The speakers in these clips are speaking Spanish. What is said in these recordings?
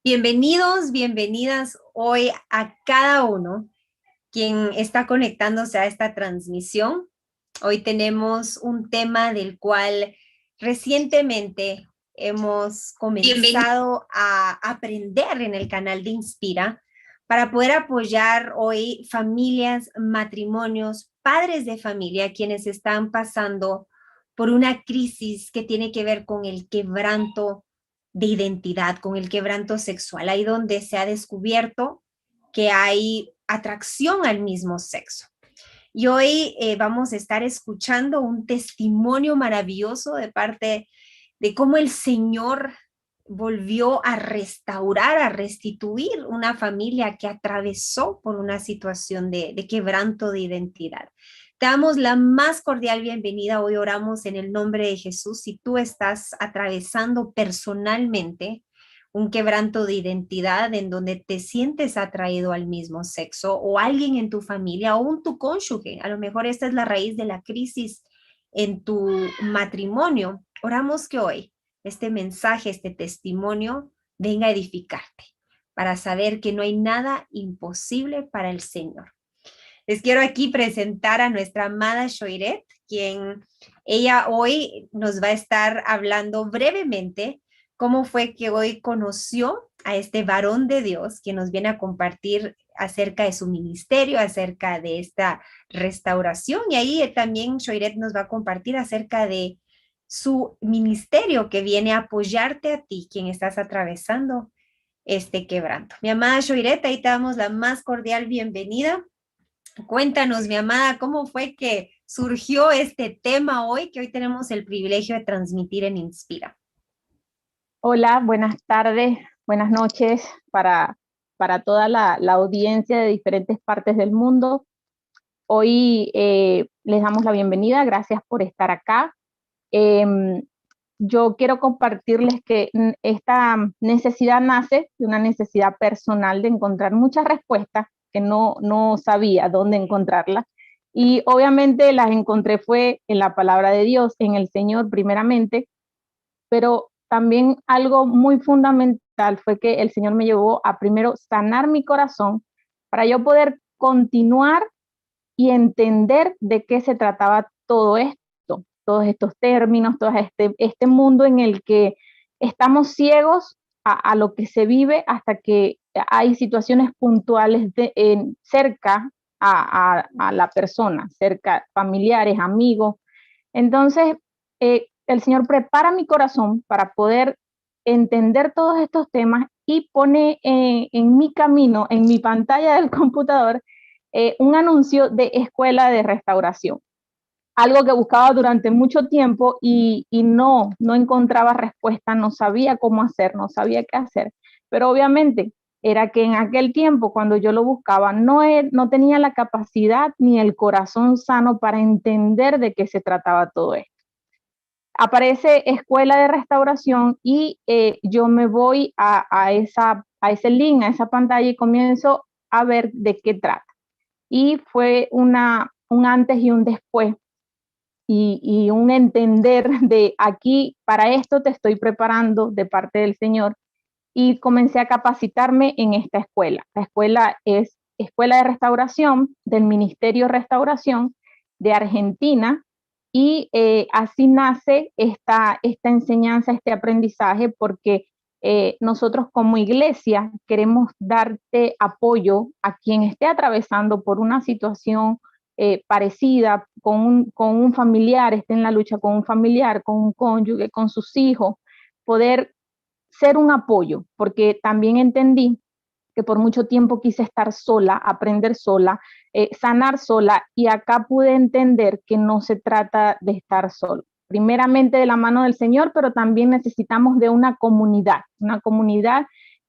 Bienvenidos, bienvenidas hoy a cada uno quien está conectándose a esta transmisión. Hoy tenemos un tema del cual recientemente hemos Bienvenido. comenzado a aprender en el canal de Inspira para poder apoyar hoy familias, matrimonios, padres de familia quienes están pasando por una crisis que tiene que ver con el quebranto de identidad, con el quebranto sexual, ahí donde se ha descubierto que hay atracción al mismo sexo. Y hoy vamos a estar escuchando un testimonio maravilloso de parte de cómo el Señor volvió a restaurar, a restituir una familia que atravesó por una situación de quebranto de identidad. Te damos la más cordial bienvenida. Hoy oramos en el nombre de Jesús. Si tú estás atravesando personalmente un quebranto de identidad en donde te sientes atraído al mismo sexo o alguien en tu familia o un tu cónyuge, a lo mejor esta es la raíz de la crisis en tu matrimonio. Oramos que hoy este mensaje, este testimonio venga a edificarte para saber que no hay nada imposible para el Señor. Les quiero aquí presentar a nuestra amada Shoiret, quien ella hoy nos va a estar hablando brevemente cómo fue que hoy conoció a este varón de Dios que nos viene a compartir acerca de su ministerio, acerca de esta restauración. Y ahí también Shoiret nos va a compartir acerca de su ministerio que viene a apoyarte a ti, quien estás atravesando este quebranto. Mi amada Shoiret, ahí te damos la más cordial bienvenida. Cuéntanos, mi amada, ¿cómo fue que surgió este tema hoy, que hoy tenemos el privilegio de transmitir en Inspira? Hola, buenas tardes, buenas noches para toda la audiencia de diferentes partes del mundo. Hoy les damos la bienvenida, gracias por estar acá. Yo quiero compartirles que esta necesidad nace de una necesidad personal de encontrar muchas respuestas que no sabía dónde encontrarlas. Y obviamente las encontré fue en la palabra de Dios, en el Señor primeramente, pero también algo muy fundamental fue que el Señor me llevó a primero sanar mi corazón para yo poder continuar y entender de qué se trataba todo esto, todos estos términos, todo este mundo en el que estamos ciegos a lo que se vive hasta que hay situaciones puntuales cerca a la persona, cerca familiares, amigos. Entonces, el Señor prepara mi corazón para poder entender todos estos temas y pone en mi camino, en mi pantalla del computador, un anuncio de escuela de restauración. Algo que buscaba durante mucho tiempo y no encontraba respuesta, no sabía cómo hacer, no sabía qué hacer. Pero obviamente era que en aquel tiempo, cuando yo lo buscaba, no tenía la capacidad ni el corazón sano para entender de qué se trataba todo esto. Aparece escuela de restauración y yo me voy a ese link, a esa pantalla y comienzo a ver de qué trata. Y fue un antes y un después y un entender de aquí, para esto te estoy preparando de parte del Señor, y comencé a capacitarme en esta escuela. La escuela es Escuela de Restauración del Ministerio Restauración de Argentina, y así nace esta enseñanza, este aprendizaje, porque nosotros como iglesia queremos darte apoyo a quien esté atravesando por una situación parecida con un familiar, esté en la lucha con un familiar, con un cónyuge, con sus hijos, poder ser un apoyo, porque también entendí que por mucho tiempo quise estar sola, aprender sola, sanar sola, y acá pude entender que no se trata de estar solo. Primeramente de la mano del Señor, pero también necesitamos de una comunidad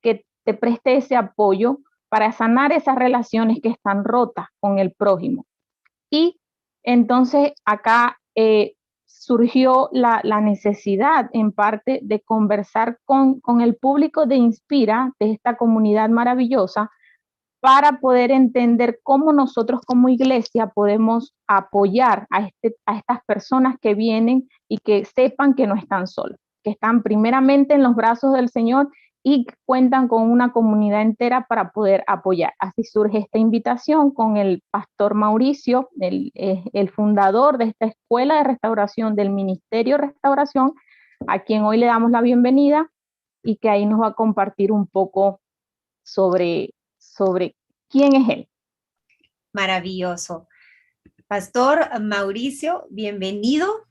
que te preste ese apoyo para sanar esas relaciones que están rotas con el prójimo. Y entonces acá surgió la necesidad en parte de conversar con el público de Inspira, de esta comunidad maravillosa, para poder entender cómo nosotros como iglesia podemos apoyar a estas personas que vienen y que sepan que no están solos, que están primeramente en los brazos del Señor, y cuentan con una comunidad entera para poder apoyar. Así surge esta invitación con el pastor Mauricio, el fundador de esta escuela de restauración del Ministerio de Restauración, a quien hoy le damos la bienvenida y que ahí nos va a compartir un poco sobre quién es él. Maravilloso. Pastor Mauricio, bienvenido.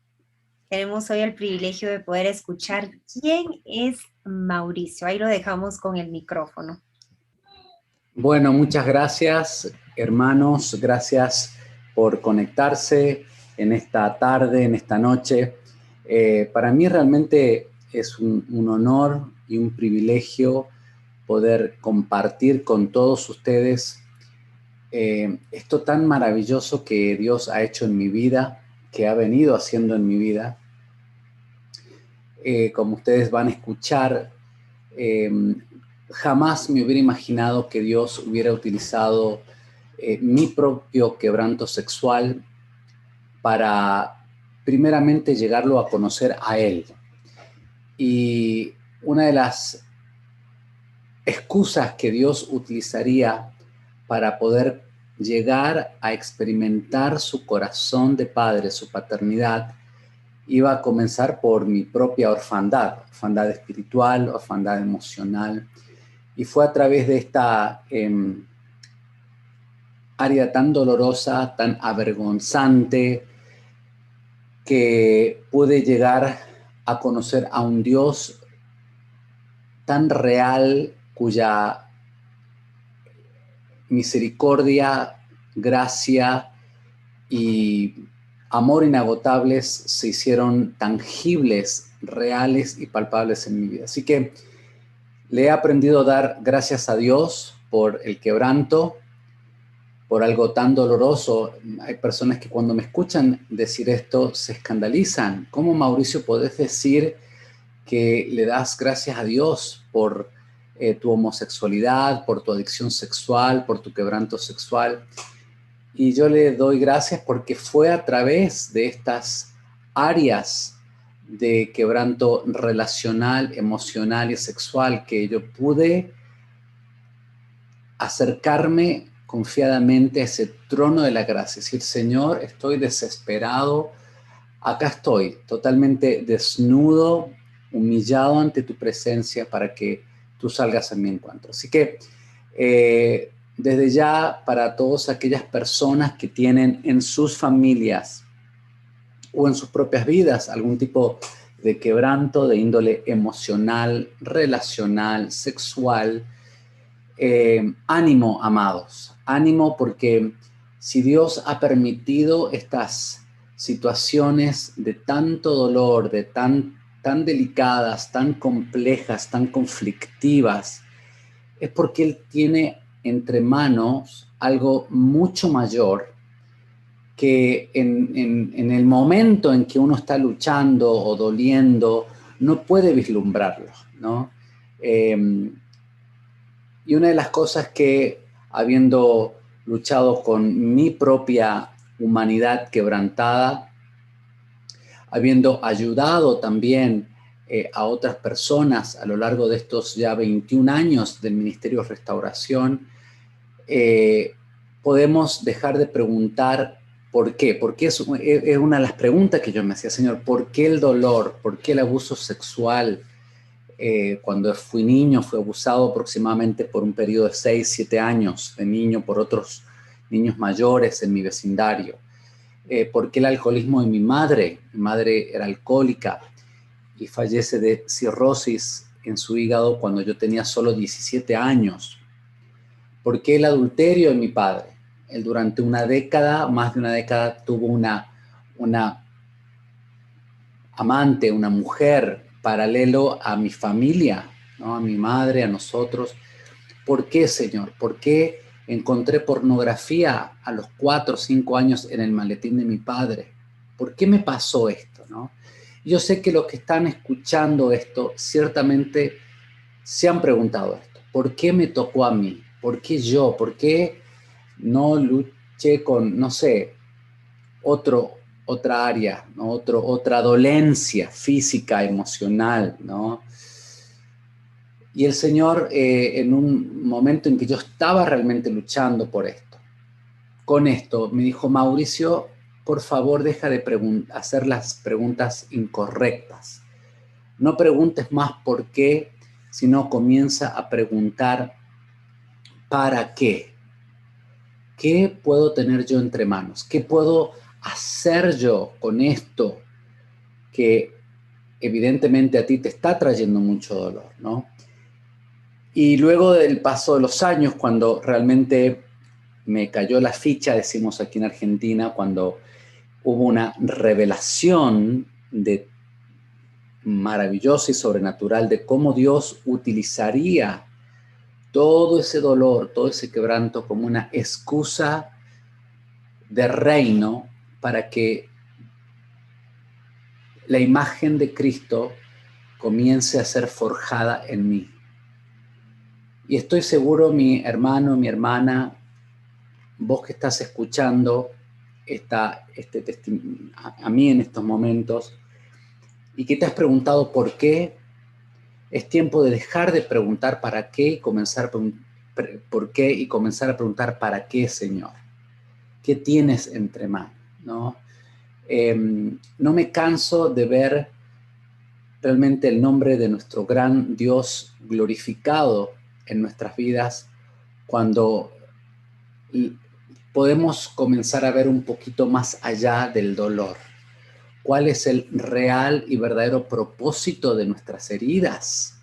Tenemos hoy el privilegio de poder escuchar quién es Mauricio. Ahí lo dejamos con el micrófono. Bueno, muchas gracias, hermanos. Gracias por conectarse en esta tarde, en esta noche. Para mí realmente es un honor y un privilegio poder compartir con todos ustedes esto tan maravilloso que Dios ha hecho en mi vida, que ha venido haciendo en mi vida. Como ustedes van a escuchar, jamás me hubiera imaginado que Dios hubiera utilizado mi propio quebranto sexual para primeramente llegarlo a conocer a Él. Y una de las excusas que Dios utilizaría para poder llegar a experimentar su corazón de padre, su paternidad, iba a comenzar por mi propia orfandad espiritual, orfandad emocional. Y fue a través de esta área tan dolorosa, tan avergonzante, que pude llegar a conocer a un Dios tan real, cuya misericordia, gracia y amor inagotables se hicieron tangibles, reales y palpables en mi vida. Así que le he aprendido a dar gracias a Dios por el quebranto, por algo tan doloroso. Hay personas que cuando me escuchan decir esto se escandalizan. ¿Cómo, Mauricio, podés decir que le das gracias a Dios por tu homosexualidad, por tu adicción sexual, por tu quebranto sexual? Y yo le doy gracias porque fue a través de estas áreas de quebranto relacional, emocional y sexual que yo pude acercarme confiadamente a ese trono de la gracia. Decir, Señor, estoy desesperado, acá estoy, totalmente desnudo, humillado ante tu presencia para que tú salgas a mi encuentro. Así que desde ya, para todas aquellas personas que tienen en sus familias o en sus propias vidas algún tipo de quebranto de índole emocional, relacional, sexual, ánimo, amados, ánimo, porque si Dios ha permitido estas situaciones de tanto dolor, de tan delicadas, tan complejas, tan conflictivas, es porque Él tiene entre manos algo mucho mayor que en el momento en que uno está luchando o doliendo, no puede vislumbrarlo, ¿no? Y una de las cosas que, habiendo luchado con mi propia humanidad quebrantada, habiendo ayudado también a otras personas a lo largo de estos ya 21 años del Ministerio de Restauración, podemos dejar de preguntar por qué. Porque es una de las preguntas que yo me hacía, Señor, ¿por qué el dolor? ¿Por qué el abuso sexual? Cuando fui niño, fui abusado aproximadamente por un periodo de 6, 7 años de niño por otros niños mayores en mi vecindario. ¿Por qué el alcoholismo de mi madre? Mi madre era alcohólica y fallece de cirrosis en su hígado cuando yo tenía solo 17 años. ¿Por qué el adulterio de mi padre? Él durante una década, más de una década, tuvo una amante, una mujer paralelo a mi familia, ¿no? A mi madre, a nosotros. ¿Por qué, Señor? ¿Por qué encontré pornografía a los 4 o 5 años en el maletín de mi padre? ¿Por qué me pasó esto, no? Yo sé que los que están escuchando esto ciertamente se han preguntado esto. ¿Por qué me tocó a mí? ¿Por qué yo? ¿Por qué no luché con, no sé, otra área, ¿no? Otra dolencia física, emocional, ¿no? Y el Señor, en un momento en que yo estaba realmente luchando por esto, con esto, me dijo, Mauricio, por favor, deja de hacer las preguntas incorrectas. No preguntes más por qué, sino comienza a preguntar ¿para qué? ¿Qué puedo tener yo entre manos? ¿Qué puedo hacer yo con esto que evidentemente a ti te está trayendo mucho dolor, ¿no? Y luego del paso de los años, cuando realmente me cayó la ficha, decimos aquí en Argentina, cuando hubo una revelación maravillosa y sobrenatural de cómo Dios utilizaría todo ese dolor, todo ese quebranto como una excusa de reino para que la imagen de Cristo comience a ser forjada en mí. Y estoy seguro, mi hermano, mi hermana, vos que estás escuchando a mí en estos momentos y que te has preguntado por qué, es tiempo de dejar de preguntar para qué y comenzar a por qué y comenzar a preguntar para qué, Señor. ¿Qué tienes entre manos? ¿No? No me canso de ver realmente el nombre de nuestro gran Dios glorificado en nuestras vidas cuando podemos comenzar a ver un poquito más allá del dolor. ¿Cuál es el real y verdadero propósito de nuestras heridas?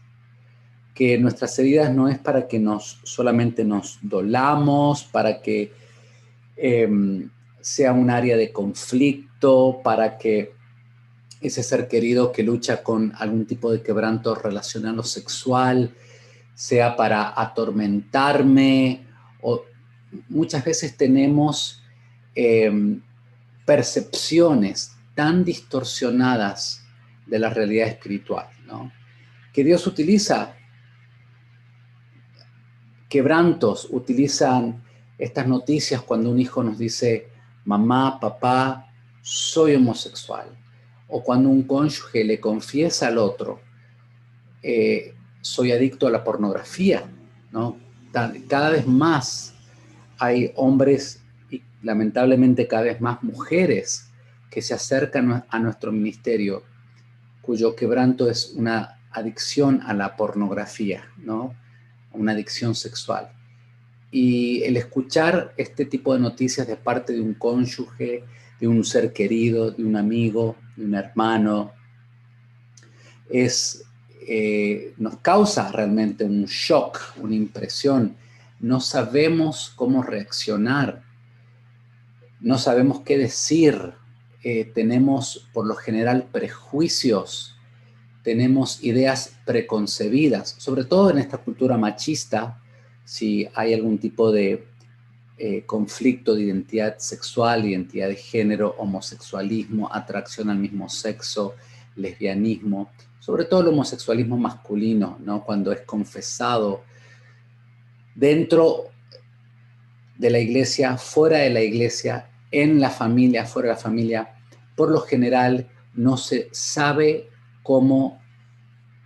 Que nuestras heridas no es para que solamente nos dolamos, para que sea un área de conflicto, para que ese ser querido que lucha con algún tipo de quebranto relacional o sexual sea para atormentarme, o muchas veces tenemos percepciones tan distorsionadas de la realidad espiritual, ¿no? Que Dios utiliza quebrantos, utilizan estas noticias cuando un hijo nos dice, mamá, papá, soy homosexual. O cuando un cónyuge le confiesa al otro, soy adicto a la pornografía, ¿no? Cada vez más hay hombres y lamentablemente cada vez más mujeres que se acercan a nuestro ministerio, cuyo quebranto es una adicción a la pornografía, ¿no? Una adicción sexual. Y el escuchar este tipo de noticias de parte de un cónyuge, de un ser querido, de un amigo, de un hermano, nos causa realmente un shock, una impresión. No sabemos cómo reaccionar, no sabemos qué decir, tenemos por lo general prejuicios, tenemos ideas preconcebidas, sobre todo en esta cultura machista, si hay algún tipo de conflicto de identidad sexual, identidad de género, homosexualismo, atracción al mismo sexo, lesbianismo, sobre todo el homosexualismo masculino, ¿no? Cuando es confesado dentro de la iglesia, fuera de la iglesia, en la familia, fuera de la familia, por lo general no se sabe cómo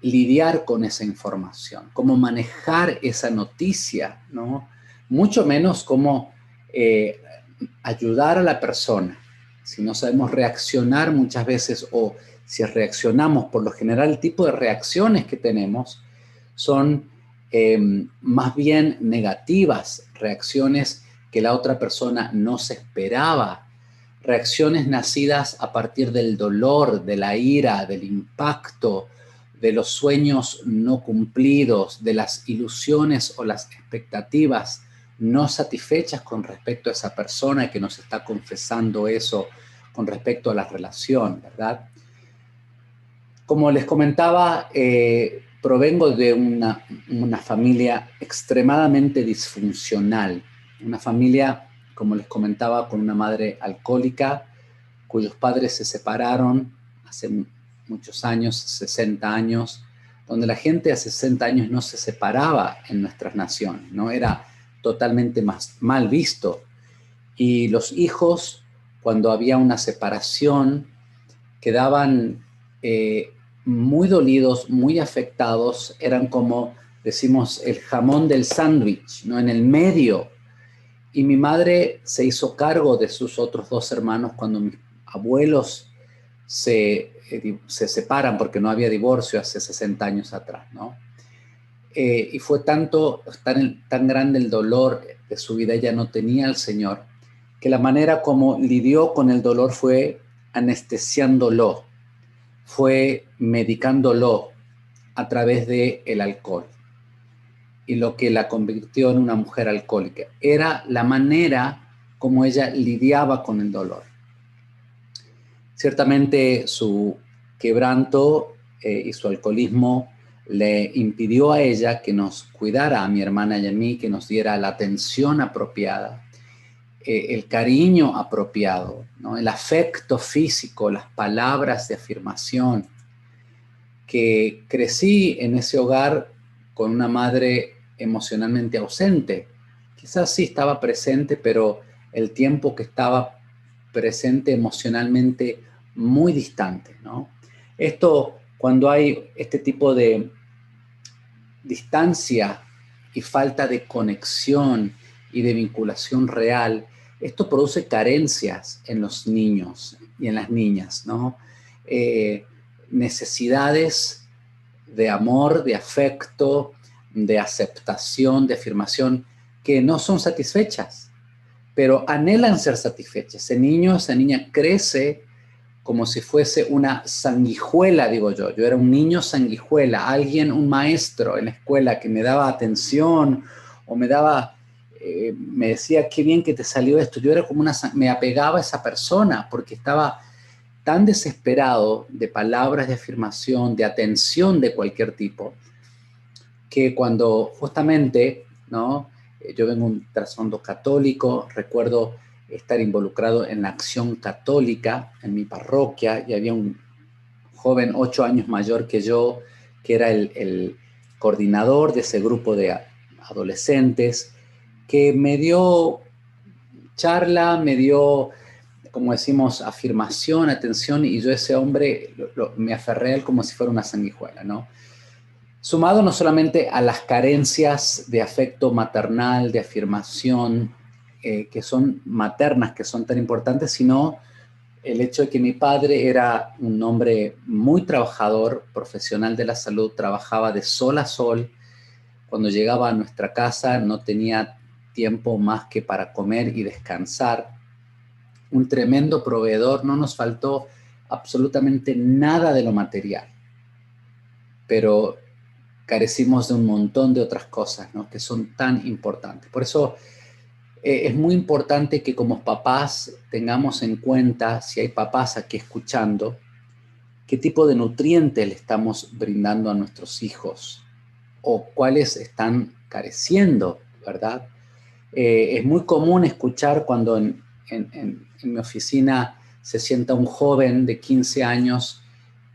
lidiar con esa información, cómo manejar esa noticia, ¿no? Mucho menos cómo ayudar a la persona. Si no sabemos reaccionar muchas veces o si reaccionamos, por lo general el tipo de reacciones que tenemos son más bien negativas, reacciones que la otra persona no se esperaba, reacciones nacidas a partir del dolor, de la ira, del impacto, de los sueños no cumplidos, de las ilusiones o las expectativas no satisfechas con respecto a esa persona que nos está confesando eso con respecto a la relación, ¿verdad? Como les comentaba, provengo de una familia extremadamente disfuncional, una familia, como les comentaba, con una madre alcohólica, cuyos padres se separaron hace muchos años, 60 años, donde la gente a 60 años no se separaba en nuestras naciones, ¿no? Era totalmente mal visto. Y los hijos, cuando había una separación, quedaban muy dolidos, muy afectados, eran como decimos, el jamón del sándwich, ¿no? En el medio. Y mi madre se hizo cargo de sus otros 2 hermanos cuando mis abuelos se separan, porque no había divorcio hace 60 años atrás, ¿no? Y fue tan grande el dolor de su vida, ella no tenía al Señor, que la manera como lidió con el dolor fue anestesiándolo, fue medicándolo a través del alcohol, y lo que la convirtió en una mujer alcohólica. Era la manera como ella lidiaba con el dolor. Ciertamente su quebranto y su alcoholismo le impidió a ella que nos cuidara, a mi hermana y a mí, que nos diera la atención apropiada, el cariño apropiado, ¿no? El afecto físico, las palabras de afirmación. Que crecí en ese hogar con una madre emocionalmente ausente. Quizás sí estaba presente, pero el tiempo que estaba presente emocionalmente muy distante, ¿no? Esto, cuando hay este tipo de distancia y falta de conexión y de vinculación real, esto produce carencias en los niños y en las niñas, ¿no? Necesidades de amor, de afecto, de aceptación, de afirmación, que no son satisfechas, pero anhelan ser satisfechas. Ese niño, esa niña crece como si fuese una sanguijuela, digo yo. Yo era un niño sanguijuela, alguien, un maestro en la escuela que me daba atención o me decía, qué bien que te salió esto. Yo era como me apegaba a esa persona porque estaba tan desesperado de palabras de afirmación, de atención de cualquier tipo, que cuando justamente, ¿no? Yo vengo de un trasfondo católico, recuerdo estar involucrado en la acción católica en mi parroquia, y había un joven 8 años mayor que yo, que era el coordinador de ese grupo de adolescentes, que me dio charla, me dio, como decimos, afirmación, atención, y yo ese hombre me aferré a él como si fuera una sanguijuela, ¿no? Sumado no solamente a las carencias de afecto maternal, de afirmación, que son maternas, que son tan importantes, sino el hecho de que mi padre era un hombre muy trabajador, profesional de la salud, trabajaba de sol a sol. Cuando llegaba a nuestra casa no tenía tiempo más que para comer y descansar. Un tremendo proveedor, no nos faltó absolutamente nada de lo material, pero carecimos de un montón de otras cosas, ¿no? Que son tan importantes. Por eso es muy importante que como papás tengamos en cuenta, si hay papás aquí escuchando, qué tipo de nutrientes le estamos brindando a nuestros hijos o cuáles están careciendo, ¿verdad? Es muy común escuchar cuando en mi oficina se sienta un joven de 15 años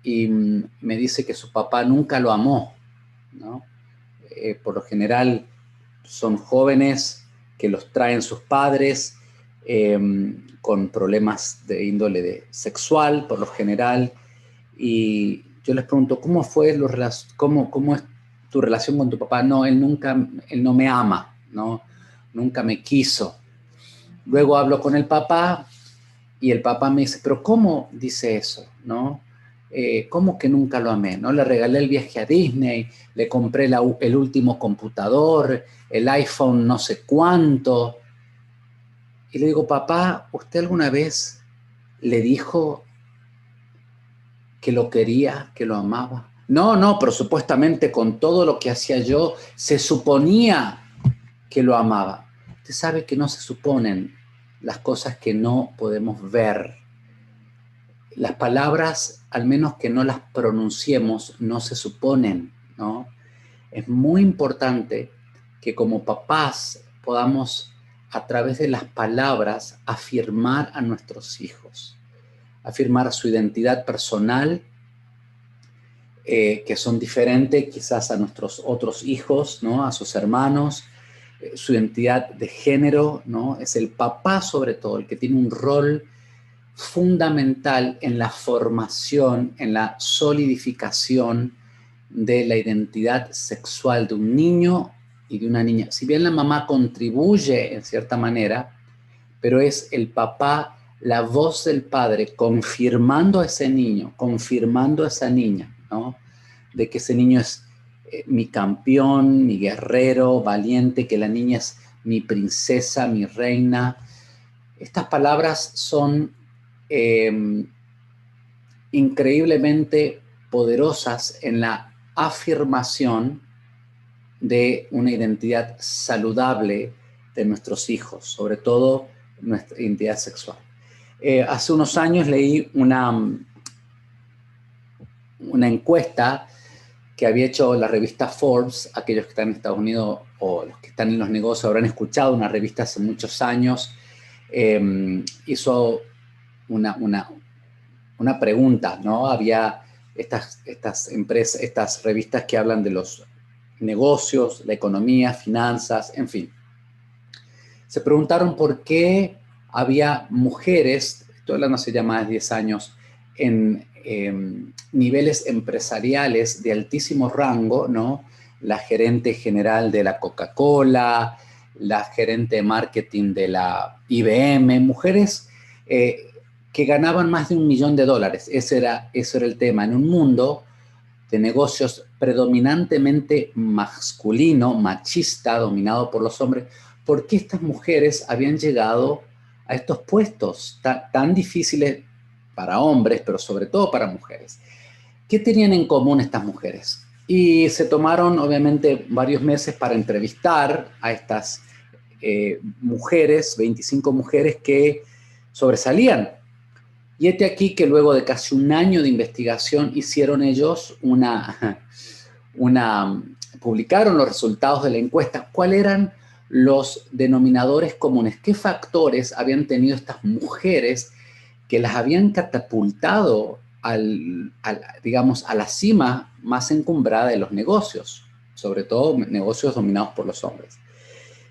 y me dice que su papá nunca lo amó, ¿no? Por lo general son jóvenes que los traen sus padres con problemas de índole sexual, por lo general, y yo les pregunto, ¿cómo es tu relación con tu papá? No, él no me ama, ¿no? Nunca me quiso. Luego hablo con el papá y el papá me dice, pero ¿cómo dice eso? ¿No? ¿Cómo que nunca lo amé? ¿No? Le regalé el viaje a Disney, le compré el último computador, el iPhone no sé cuánto. Y le digo, papá, ¿usted alguna vez le dijo que lo quería, que lo amaba? No, pero supuestamente con todo lo que hacía yo, se suponía que lo amaba. Usted sabe que no se suponen las cosas que no podemos ver. Las palabras, al menos que no las pronunciemos, no se suponen, ¿no? Es muy importante que como papás podamos, a través de las palabras, afirmar a nuestros hijos, afirmar su identidad personal, que son diferentes quizás a nuestros otros hijos, ¿no? A sus hermanos, su identidad de género, ¿no? Es el papá sobre todo el que tiene un rol fundamental en la formación, en la solidificación de la identidad sexual de un niño y de una niña. Si bien la mamá contribuye en cierta manera, pero es el papá, la voz del padre, confirmando a ese niño, confirmando a esa niña, ¿no? De que ese niño es mi campeón, mi guerrero, valiente, que la niña es mi princesa, mi reina. Estas palabras son increíblemente poderosas en la afirmación de una identidad saludable de nuestros hijos, sobre todo nuestra identidad sexual. Hace unos años leí una encuesta que había hecho la revista Forbes. Aquellos que están en Estados Unidos o los que están en los negocios habrán escuchado una revista hace muchos años. Hizo una pregunta, ¿no? Había estas empresas, estas revistas que hablan de los negocios, la economía, finanzas, en fin. Se preguntaron por qué había mujeres, estoy hablando hace ya más de 10 años, en niveles empresariales de altísimo rango, ¿no? La gerente general de la Coca-Cola, la gerente de marketing de la IBM, mujeres que ganaban más de $1 millón. Ese era el tema. En un mundo de negocios predominantemente masculino, machista, dominado por los hombres, ¿por qué estas mujeres habían llegado a estos puestos tan difíciles para hombres, pero sobre todo para mujeres? ¿Qué tenían en común estas mujeres? Y se tomaron, obviamente, varios meses para entrevistar a estas mujeres, 25 mujeres que sobresalían. Y este aquí que luego de casi un año de investigación hicieron ellos publicaron los resultados de la encuesta. ¿Cuáles eran los denominadores comunes? ¿Qué factores habían tenido estas mujeres que las habían catapultado digamos, a la cima más encumbrada de los negocios, sobre todo negocios dominados por los hombres?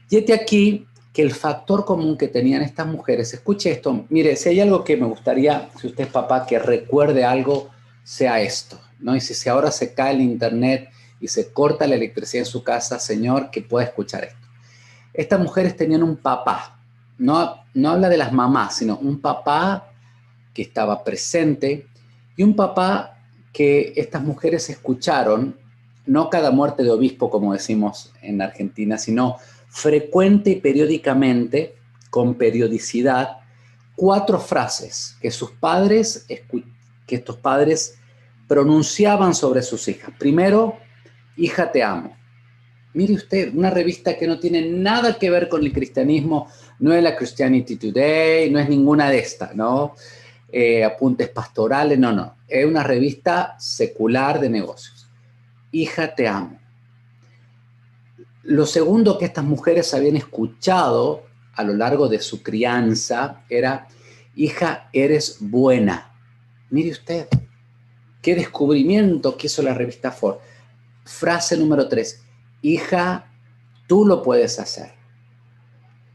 Y este aquí que el factor común que tenían estas mujeres, escuche esto, mire, si hay algo que me gustaría, si usted es papá, que recuerde algo, sea esto, ¿no? Y si ahora se cae el internet y se corta la electricidad en su casa, señor, que pueda escuchar esto. Estas mujeres tenían un papá, no habla de las mamás, sino un papá que estaba presente y un papá que estas mujeres escucharon, no cada muerte de obispo, como decimos en Argentina, sino frecuente y periódicamente, con periodicidad, 4 frases que estos padres pronunciaban sobre sus hijas. Primero, hija, te amo. Mire usted, una revista que no tiene nada que ver con el cristianismo, no es la Christianity Today, no es ninguna de estas, ¿no? Apuntes pastorales, no. Es una revista secular de negocios. Hija, te amo. Lo segundo que estas mujeres habían escuchado a lo largo de su crianza era, hija, eres buena. Mire usted, qué descubrimiento que hizo la revista Forbes. Frase número 3, hija, tú lo puedes hacer.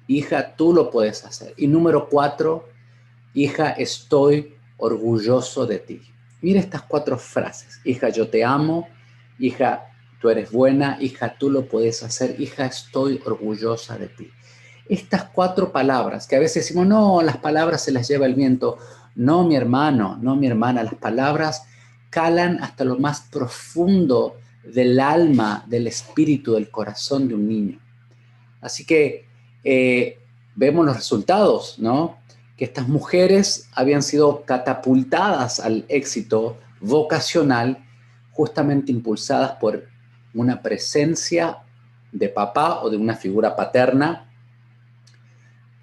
Hija, tú lo puedes hacer. Y número 4, hija, estoy orgulloso de ti. Mire estas 4 frases. Hija, yo te amo. Hija, tú eres buena. Hija, tú lo puedes hacer. Hija, estoy orgullosa de ti. Estas 4 palabras, que a veces decimos, no, las palabras se las lleva el viento. No, mi hermano, no, mi hermana. Las palabras calan hasta lo más profundo del alma, del espíritu, del corazón de un niño. Así que vemos los resultados, ¿no? Que estas mujeres habían sido catapultadas al éxito vocacional, justamente impulsadas por una presencia de papá o de una figura paterna.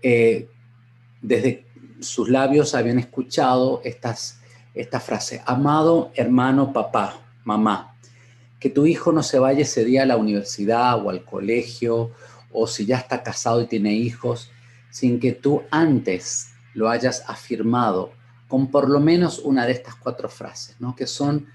Desde sus labios habían escuchado esta frase, amado hermano, papá, mamá, que tu hijo no se vaya ese día a la universidad o al colegio, o si ya está casado y tiene hijos, sin que tú antes lo hayas afirmado con por lo menos una de estas 4 frases, ¿no? Que son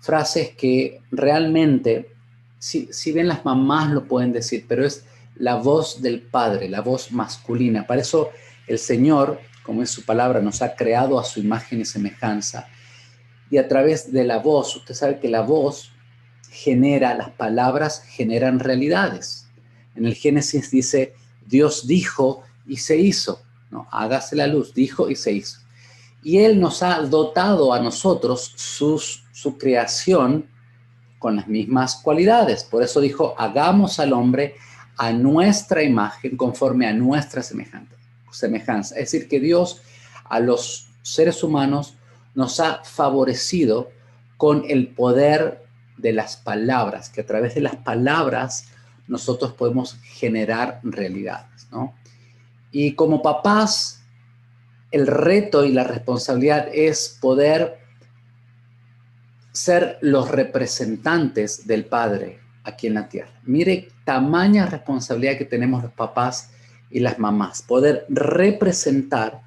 frases que realmente, si bien las mamás lo pueden decir, pero es la voz del padre, la voz masculina. Para eso el Señor, como es su palabra, nos ha creado a su imagen y semejanza. Y a través de la voz, usted sabe que la voz las palabras generan realidades. En el Génesis dice, Dios dijo y se hizo, ¿no? Hágase la luz, dijo y se hizo. Y Él nos ha dotado a nosotros su creación con las mismas cualidades. Por eso dijo, hagamos al hombre a nuestra imagen, conforme a nuestra semejanza. Es decir, que Dios a los seres humanos nos ha favorecido con el poder de las palabras, que a través de las palabras nosotros podemos generar realidades, ¿no? Y como papás, el reto y la responsabilidad es poder ser los representantes del Padre aquí en la tierra. Mire, tamaña responsabilidad que tenemos los papás y las mamás, poder representar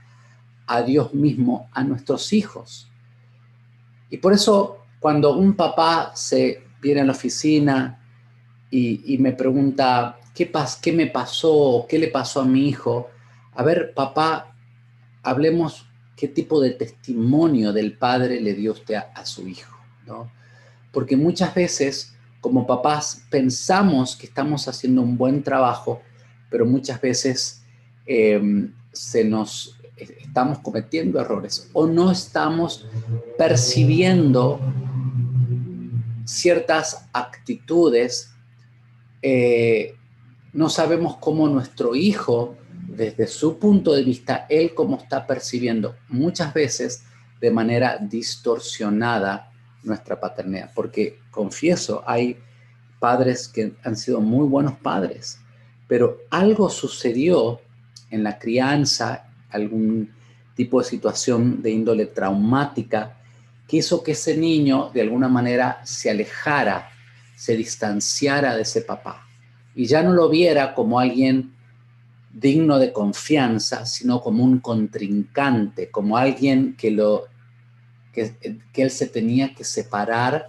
a Dios mismo a nuestros hijos. Y por eso, cuando un papá se viene a la oficina y me pregunta, ¿qué me pasó? ¿Qué le pasó a mi hijo? A ver, papá, hablemos qué tipo de testimonio del Padre le dio usted a su hijo, ¿no? Porque muchas veces, como papás, pensamos que estamos haciendo un buen trabajo, pero muchas veces estamos cometiendo errores o no estamos percibiendo ciertas actitudes. No sabemos cómo nuestro hijo, desde su punto de vista, él cómo está percibiendo muchas veces de manera distorsionada nuestra paternidad. Porque confieso, hay padres que han sido muy buenos padres, pero algo sucedió en la crianza, algún tipo de situación de índole traumática, que hizo que ese niño de alguna manera se alejara, se distanciara de ese papá y ya no lo viera como alguien digno de confianza, sino como un contrincante, como alguien que él se tenía que separar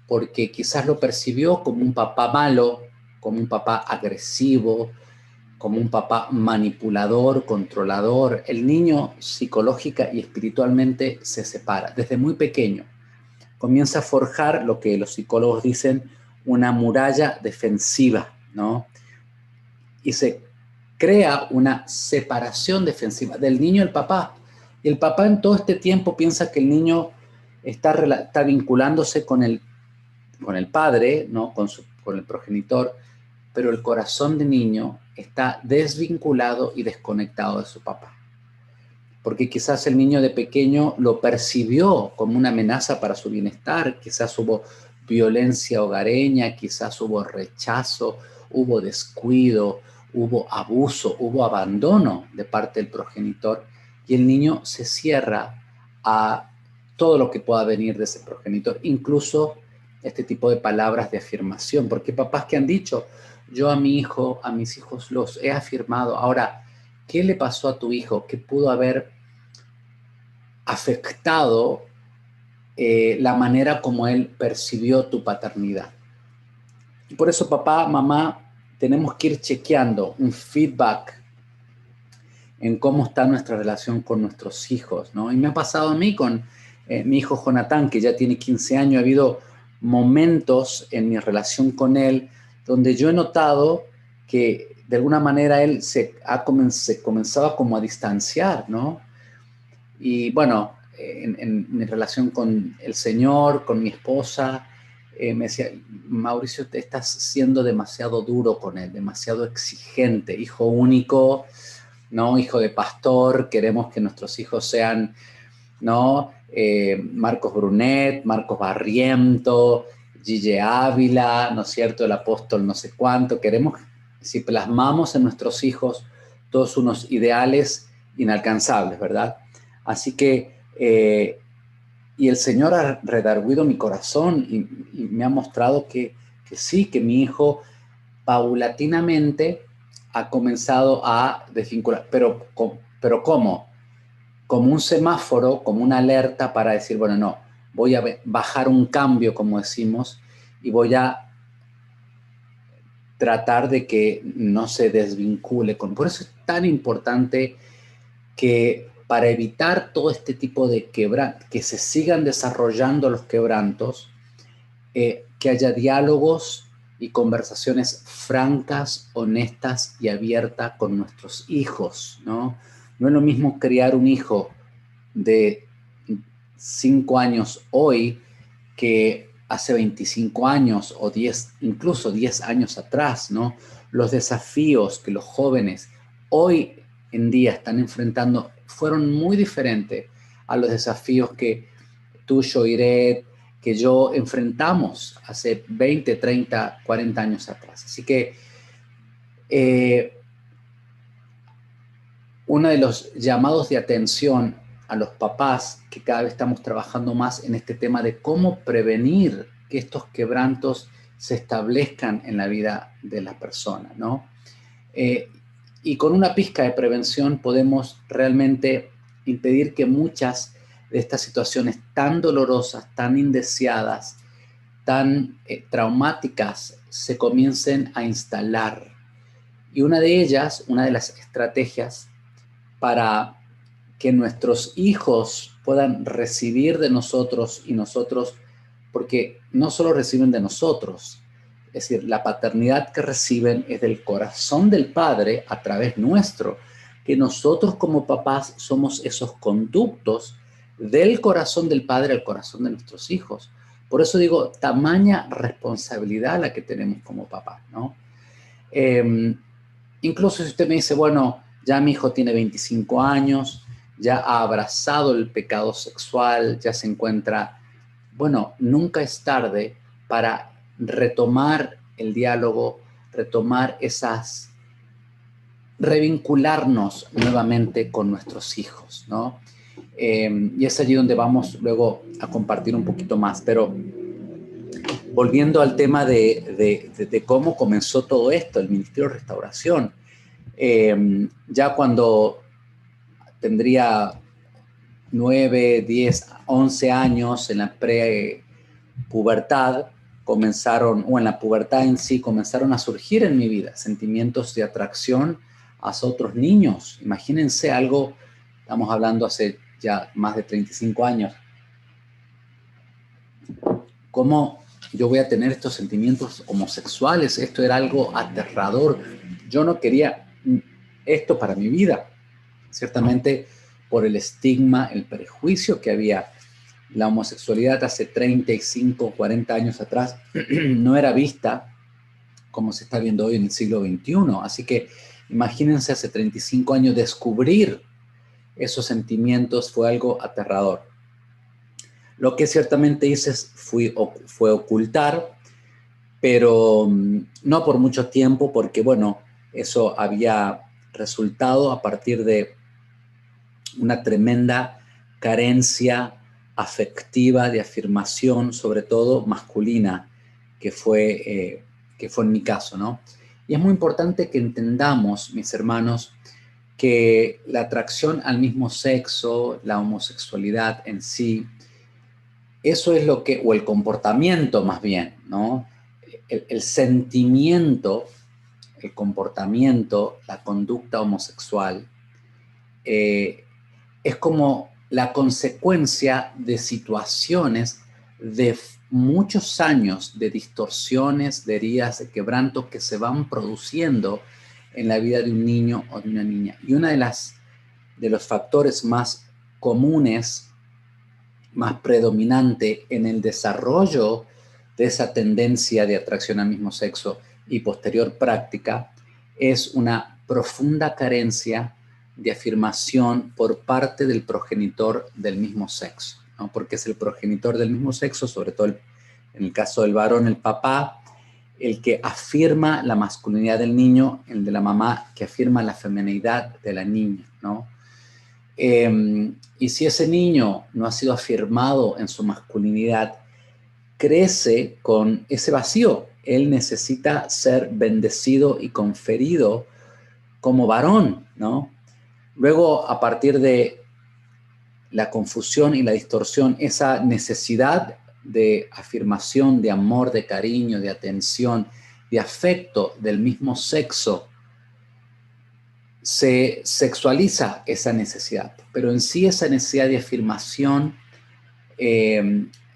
porque quizás lo percibió como un papá malo, como un papá agresivo, como un papá manipulador, controlador. El niño psicológica y espiritualmente se separa desde muy pequeño. Comienza a forjar lo que los psicólogos dicen una muralla defensiva, ¿no? Y se crea una separación defensiva del niño al papá. Y el papá en todo este tiempo piensa que el niño está vinculándose con el padre, ¿no? Con el progenitor, pero el corazón del niño está desvinculado y desconectado de su papá. Porque quizás el niño de pequeño lo percibió como una amenaza para su bienestar, quizás hubo violencia hogareña, quizás hubo rechazo, hubo descuido, hubo abuso, hubo abandono de parte del progenitor, y el niño se cierra a todo lo que pueda venir de ese progenitor, incluso este tipo de palabras de afirmación, porque papás que han dicho, yo a mi hijo, a mis hijos los he afirmado. Ahora, ¿qué le pasó a tu hijo? ¿Qué pudo haber afectado la manera como él percibió tu paternidad? Y por eso, papá, mamá, tenemos que ir chequeando un feedback en cómo está nuestra relación con nuestros hijos, ¿no? Y me ha pasado a mí con mi hijo Jonathan, que ya tiene 15 años. Ha habido momentos en mi relación con él donde yo he notado que de alguna manera él se comenzaba como a distanciar, ¿no? Y bueno, en mi relación con el Señor, con mi esposa, me decía, Mauricio, te estás siendo demasiado duro con él, demasiado exigente, hijo único, ¿no? Hijo de pastor, queremos que nuestros hijos sean, ¿no? Marcos Brunet, Marcos Barriento, Gille Ávila, ¿no es cierto? El apóstol no sé cuánto. Queremos, si plasmamos en nuestros hijos todos unos ideales inalcanzables, ¿verdad? Así que, y el Señor ha redarguido mi corazón y me ha mostrado que sí, que mi hijo paulatinamente ha comenzado a desvincular. Pero ¿cómo? Como un semáforo, como una alerta para decir, bueno, no, voy a bajar un cambio, como decimos, y voy a tratar de que no se desvincule. Por eso es tan importante que para evitar todo este tipo de que se sigan desarrollando los quebrantos, que haya diálogos y conversaciones francas, honestas y abiertas con nuestros hijos, ¿no? No es lo mismo criar un hijo de 5 años hoy que hace 25 años o 10, incluso 10 años atrás, ¿no? Los desafíos que los jóvenes hoy en día están enfrentando fueron muy diferentes a los desafíos que tú, Shoiret, que yo enfrentamos hace 20, 30, 40 años atrás. Así que uno de los llamados de atención a los papás, que cada vez estamos trabajando más en este tema de cómo prevenir que estos quebrantos se establezcan en la vida de la persona, ¿no? Y con una pizca de prevención podemos realmente impedir que muchas de estas situaciones tan dolorosas, tan indeseadas, tan traumáticas, se comiencen a instalar. Y una de ellas, una de las estrategias para que nuestros hijos puedan recibir de nosotros y nosotros, porque no solo reciben de nosotros, es decir, la paternidad que reciben es del corazón del Padre a través nuestro, que nosotros como papás somos esos conductos del corazón del Padre al corazón de nuestros hijos. Por eso digo, tamaña responsabilidad la que tenemos como papás, ¿no? Incluso si usted me dice, bueno, ya mi hijo tiene 25 años, ya ha abrazado el pecado sexual, ya se encuentra, bueno, nunca es tarde para retomar el diálogo, retomar revincularnos nuevamente con nuestros hijos, ¿no? Y es allí donde vamos luego a compartir un poquito más, pero volviendo al tema de cómo comenzó todo esto, el Ministerio de Restauración, ya cuando tendría 9, 10, 11 años en la prepubertad, comenzaron, o en la pubertad en sí, comenzaron a surgir en mi vida sentimientos de atracción hacia otros niños. Imagínense algo, estamos hablando hace ya más de 35 años, cómo yo voy a tener estos sentimientos homosexuales. Esto era algo aterrador. Yo no quería esto para mi vida. Ciertamente por el estigma, el prejuicio que había. La homosexualidad hace 35, 40 años atrás no era vista como se está viendo hoy en el siglo XXI. Así que imagínense hace 35 años descubrir esos sentimientos fue algo aterrador. Lo que ciertamente hice fue ocultar, pero no por mucho tiempo, porque bueno, eso había resultado a partir de una tremenda carencia afectiva de afirmación, sobre todo masculina, que fue en mi caso, ¿no? Y es muy importante que entendamos, mis hermanos, que la atracción al mismo sexo, la homosexualidad en sí, eso es lo que, o el comportamiento más bien, ¿no? El sentimiento, el comportamiento, la conducta homosexual, es como la consecuencia de situaciones de muchos años de distorsiones, de heridas, de quebrantos que se van produciendo en la vida de un niño o de una niña. Y uno de los factores más comunes, más predominante en el desarrollo de esa tendencia de atracción al mismo sexo y posterior práctica es una profunda carencia de afirmación por parte del progenitor del mismo sexo, ¿no? Porque es el progenitor del mismo sexo, sobre todo en el caso del varón, el papá, el que afirma la masculinidad del niño, el de la mamá que afirma la feminidad de la niña, ¿no? Y si ese niño no ha sido afirmado en su masculinidad, crece con ese vacío. Él necesita ser bendecido y conferido como varón, ¿no? Luego, a partir de la confusión y la distorsión, esa necesidad de afirmación, de amor, de cariño, de atención, de afecto del mismo sexo, se sexualiza esa necesidad, pero en sí esa necesidad de afirmación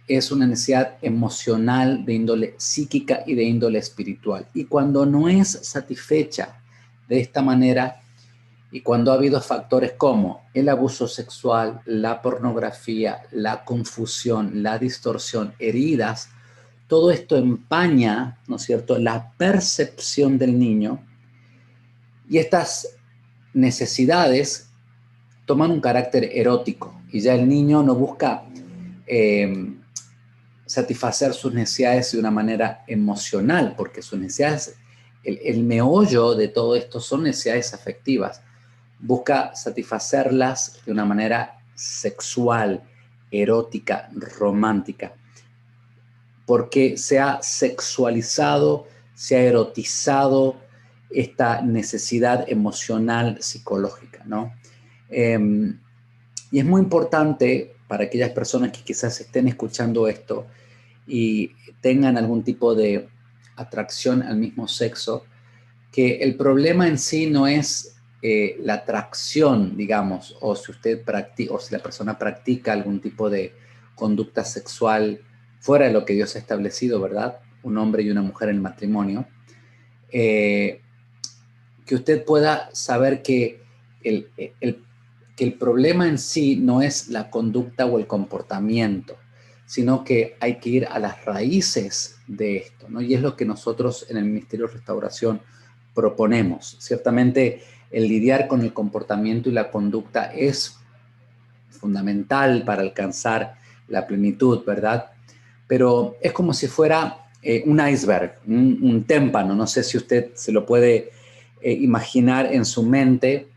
es una necesidad emocional de índole psíquica y de índole espiritual. Y cuando no es satisfecha de esta manera, y cuando ha habido factores como el abuso sexual, la pornografía, la confusión, la distorsión, heridas, todo esto empaña, ¿no es cierto?, la percepción del niño, y estas necesidades toman un carácter erótico y ya el niño no busca satisfacer sus necesidades de una manera emocional, porque sus necesidades, el meollo de todo esto son necesidades afectivas. Busca satisfacerlas de una manera sexual, erótica, romántica, porque se ha sexualizado, se ha erotizado esta necesidad emocional psicológica, ¿no? Y es muy importante para aquellas personas que quizás estén escuchando esto y tengan algún tipo de atracción al mismo sexo, que el problema en sí no es la atracción, digamos, o si usted practica, o si la persona practica algún tipo de conducta sexual fuera de lo que Dios ha establecido, ¿verdad? Un hombre y una mujer en matrimonio, que usted pueda saber que el problema en sí no es la conducta o el comportamiento, sino que hay que ir a las raíces de esto, ¿no? Y es lo que nosotros en el Ministerio de Restauración proponemos. Ciertamente, el lidiar con el comportamiento y la conducta es fundamental para alcanzar la plenitud, ¿verdad? Pero es como si fuera un iceberg, un témpano. No sé si usted se lo puede imaginar en su mente.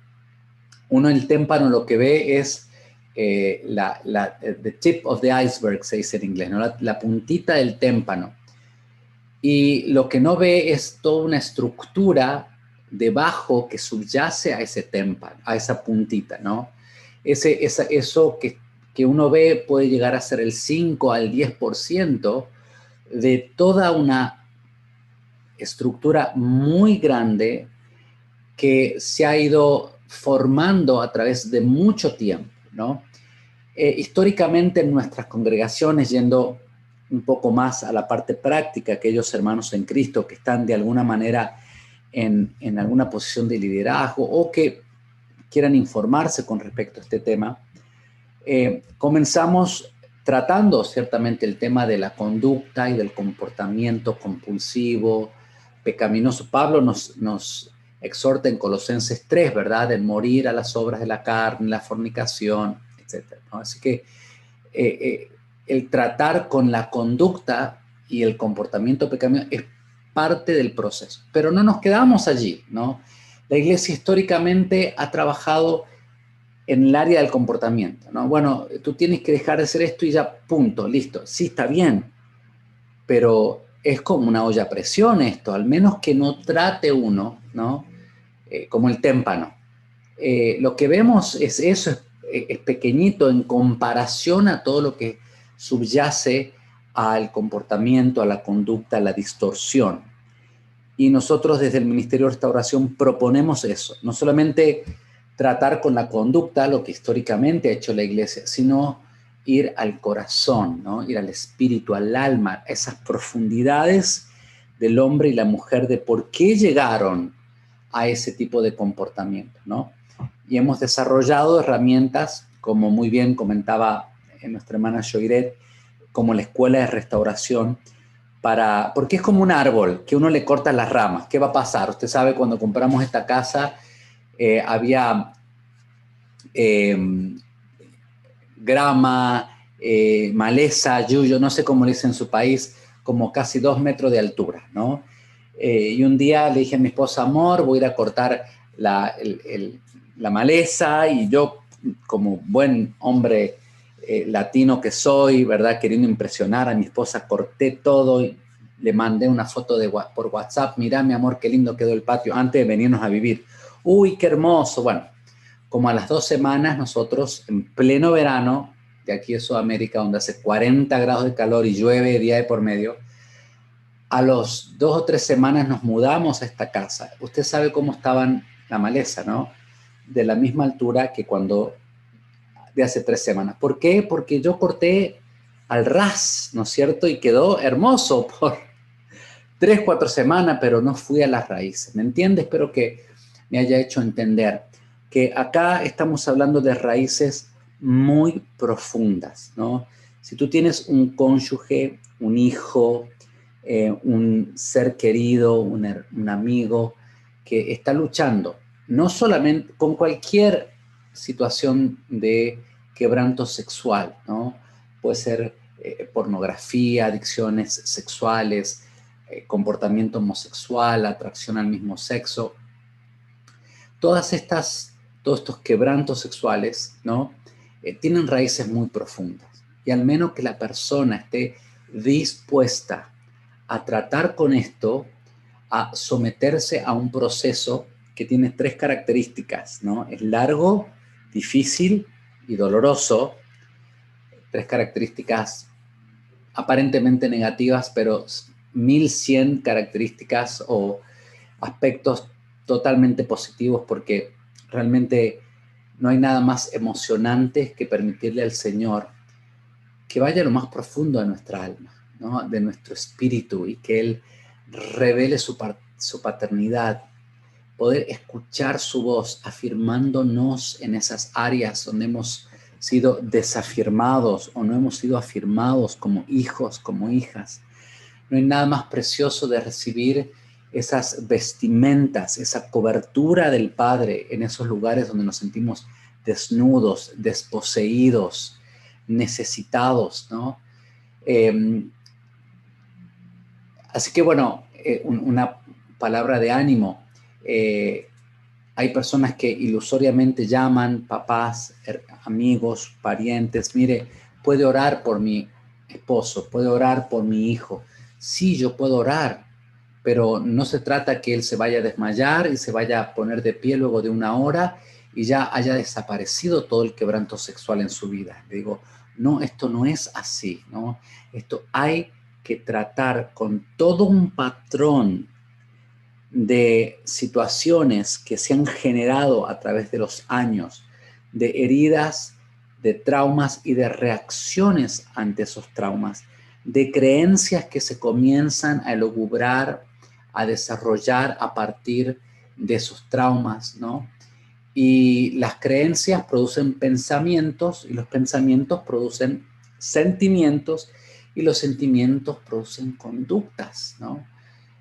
Uno el témpano lo que ve es the tip of the iceberg, se dice en inglés, ¿no? La puntita del témpano. Y lo que no ve es toda una estructura debajo que subyace a ese témpano, a esa puntita, ¿no? Eso que uno ve puede llegar a ser el 5 al 10% de toda una estructura muy grande que se ha ido formando a través de mucho tiempo, ¿no? Históricamente en nuestras congregaciones, yendo un poco más a la parte práctica, aquellos hermanos en Cristo que están de alguna manera en alguna posición de liderazgo o que quieran informarse con respecto a este tema, comenzamos tratando ciertamente el tema de la conducta y del comportamiento compulsivo, pecaminoso. Pablo nos exhorta en Colosenses 3, ¿verdad?, en morir a las obras de la carne, la fornicación, etc., ¿no? Así que el tratar con la conducta y el comportamiento pecaminoso es parte del proceso. Pero no nos quedamos allí, ¿no? La iglesia históricamente ha trabajado en el área del comportamiento, ¿no? Bueno, tú tienes que dejar de hacer esto y ya, punto, listo. Sí, está bien, pero es como una olla a presión esto, al menos que no trate uno, ¿no? Como el témpano. Lo que vemos es eso, es pequeñito en comparación a todo lo que subyace al comportamiento, a la conducta, a la distorsión. Y nosotros desde el Ministerio de Restauración proponemos eso, no solamente tratar con la conducta, lo que históricamente ha hecho la iglesia, sino ir al corazón, ¿no? Ir al espíritu, al alma, a esas profundidades del hombre y la mujer, de por qué llegaron a ese tipo de comportamiento, ¿no? Y hemos desarrollado herramientas, como muy bien comentaba nuestra hermana Joiret, como la Escuela de Restauración, porque es como un árbol que uno le corta las ramas. ¿Qué va a pasar? Usted sabe, cuando compramos esta casa, había grama, maleza, yuyo, no sé cómo le dicen en su país, como casi 2 metros de altura, ¿no? Y un día le dije a mi esposa, amor, voy a ir a cortar la maleza, y yo, como buen hombre latino que soy, ¿verdad?, queriendo impresionar a mi esposa, corté todo y le mandé una foto por WhatsApp. Mira, mi amor, qué lindo quedó el patio antes de venirnos a vivir. Uy, qué hermoso. Bueno, como a las 2 semanas, nosotros en pleno verano, de aquí de Sudamérica, donde hace 40 grados de calor y llueve día de por medio, a los 2 o 3 semanas nos mudamos a esta casa. Usted sabe cómo estaban la maleza, ¿no? De la misma altura que cuando de hace 3 semanas. ¿Por qué? Porque yo corté al ras, ¿no es cierto? Y quedó hermoso por 3, 4 semanas, pero no fui a las raíces. ¿Me entiende? Espero que me haya hecho entender que acá estamos hablando de raíces muy profundas, ¿no? Si tú tienes un cónyuge, un hijo, un ser querido, un amigo que está luchando, no solamente con cualquier situación de quebranto sexual, ¿no? Puede ser pornografía, adicciones sexuales, comportamiento homosexual, atracción al mismo sexo, todos estos quebrantos sexuales, ¿no? Tienen raíces muy profundas. Y al menos que la persona esté dispuesta a tratar con esto, a someterse a un proceso que tiene 3 características, ¿no? Es largo, difícil y doloroso. 3 características aparentemente negativas, pero 1100 características o aspectos totalmente positivos, porque realmente no hay nada más emocionante que permitirle al Señor que vaya a lo más profundo de nuestra alma, ¿no? De nuestro espíritu, y que Él revele su paternidad, poder escuchar su voz afirmándonos en esas áreas donde hemos sido desafirmados o no hemos sido afirmados como hijos, como hijas. No hay nada más precioso de recibir esas vestimentas, esa cobertura del Padre en esos lugares donde nos sentimos desnudos, desposeídos, necesitados, ¿no? Así que bueno, una palabra de ánimo. Hay personas que ilusoriamente llaman, papás, amigos, parientes, mire, puede orar por mi esposo, puede orar por mi hijo. Sí, yo puedo orar, pero no se trata que él se vaya a desmayar y se vaya a poner de pie luego de una hora y ya haya desaparecido todo el quebranto sexual en su vida. Le digo, no, esto no es así, ¿no? Esto hay que tratar con todo un patrón de situaciones que se han generado a través de los años, de heridas, de traumas y de reacciones ante esos traumas, de creencias que se comienzan a elugubrar, a desarrollar a partir de esos traumas, ¿no? Y las creencias producen pensamientos, y los pensamientos producen sentimientos, y los sentimientos producen conductas, ¿no?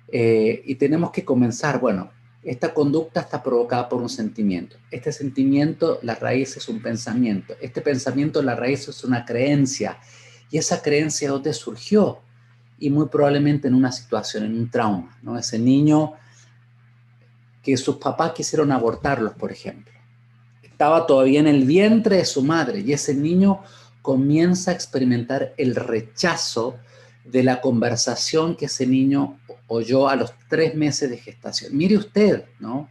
Y tenemos que comenzar, bueno, esta conducta está provocada por un sentimiento. Este sentimiento, la raíz es un pensamiento. Este pensamiento, la raíz es una creencia. Y esa creencia, ¿dónde surgió? Y muy probablemente en una situación, en un trauma, ¿no? Ese niño que sus papás quisieron abortarlos, por ejemplo. Estaba todavía en el vientre de su madre, y ese niño comienza a experimentar el rechazo de la conversación que ese niño oyó a los 3 meses de gestación. Mire usted, ¿no?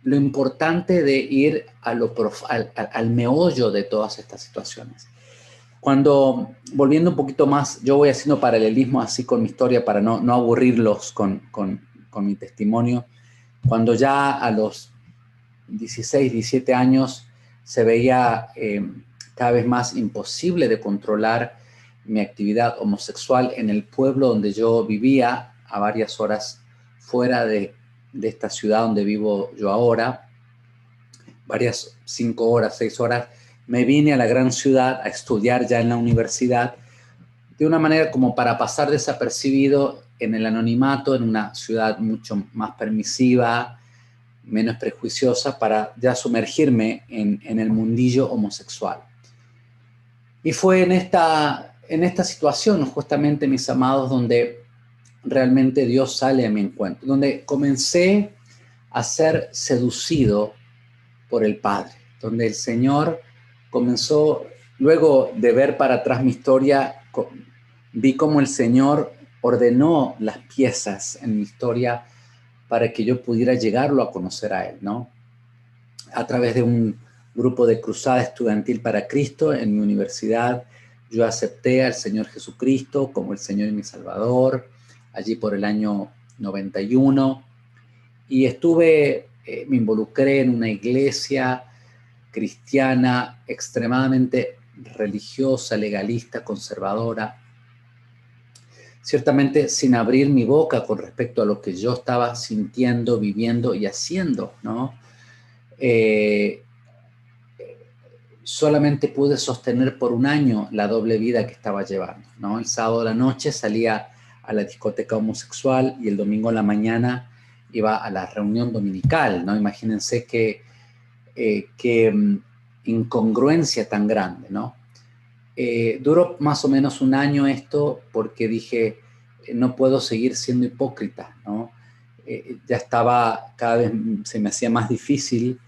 Lo importante de ir al meollo de todas estas situaciones. Cuando, volviendo un poquito más, yo voy haciendo paralelismo así con mi historia para no aburrirlos con mi testimonio. Cuando ya a los 16, 17 años se veía cada vez más imposible de controlar mi actividad homosexual en el pueblo donde yo vivía, a varias horas fuera de esta ciudad donde vivo yo ahora, varias 5 horas, 6 horas, me vine a la gran ciudad a estudiar ya en la universidad, de una manera como para pasar desapercibido en el anonimato, en una ciudad mucho más permisiva, menos prejuiciosa, para ya sumergirme en el mundillo homosexual. Y fue en esta situación, justamente, mis amados, donde realmente Dios sale a mi encuentro, donde comencé a ser seducido por el Padre, donde el Señor comenzó, luego de ver para atrás mi historia, vi cómo el Señor ordenó las piezas en mi historia para que yo pudiera llegarlo a conocer a Él, ¿no? A través de un grupo de cruzada estudiantil para Cristo en mi universidad, yo acepté al Señor Jesucristo como el Señor y mi Salvador, allí por el año 91, y me involucré en una iglesia cristiana extremadamente religiosa, legalista, conservadora, ciertamente sin abrir mi boca con respecto a lo que yo estaba sintiendo, viviendo y haciendo, ¿no? Solamente pude sostener por un año la doble vida que estaba llevando, ¿no? El sábado a la noche salía a la discoteca homosexual y el domingo a la mañana iba a la reunión dominical, ¿no? Imagínense qué incongruencia tan grande, ¿no? Duró más o menos un año esto porque dije, no puedo seguir siendo hipócrita, ¿no? Ya estaba, cada vez se me hacía más difícil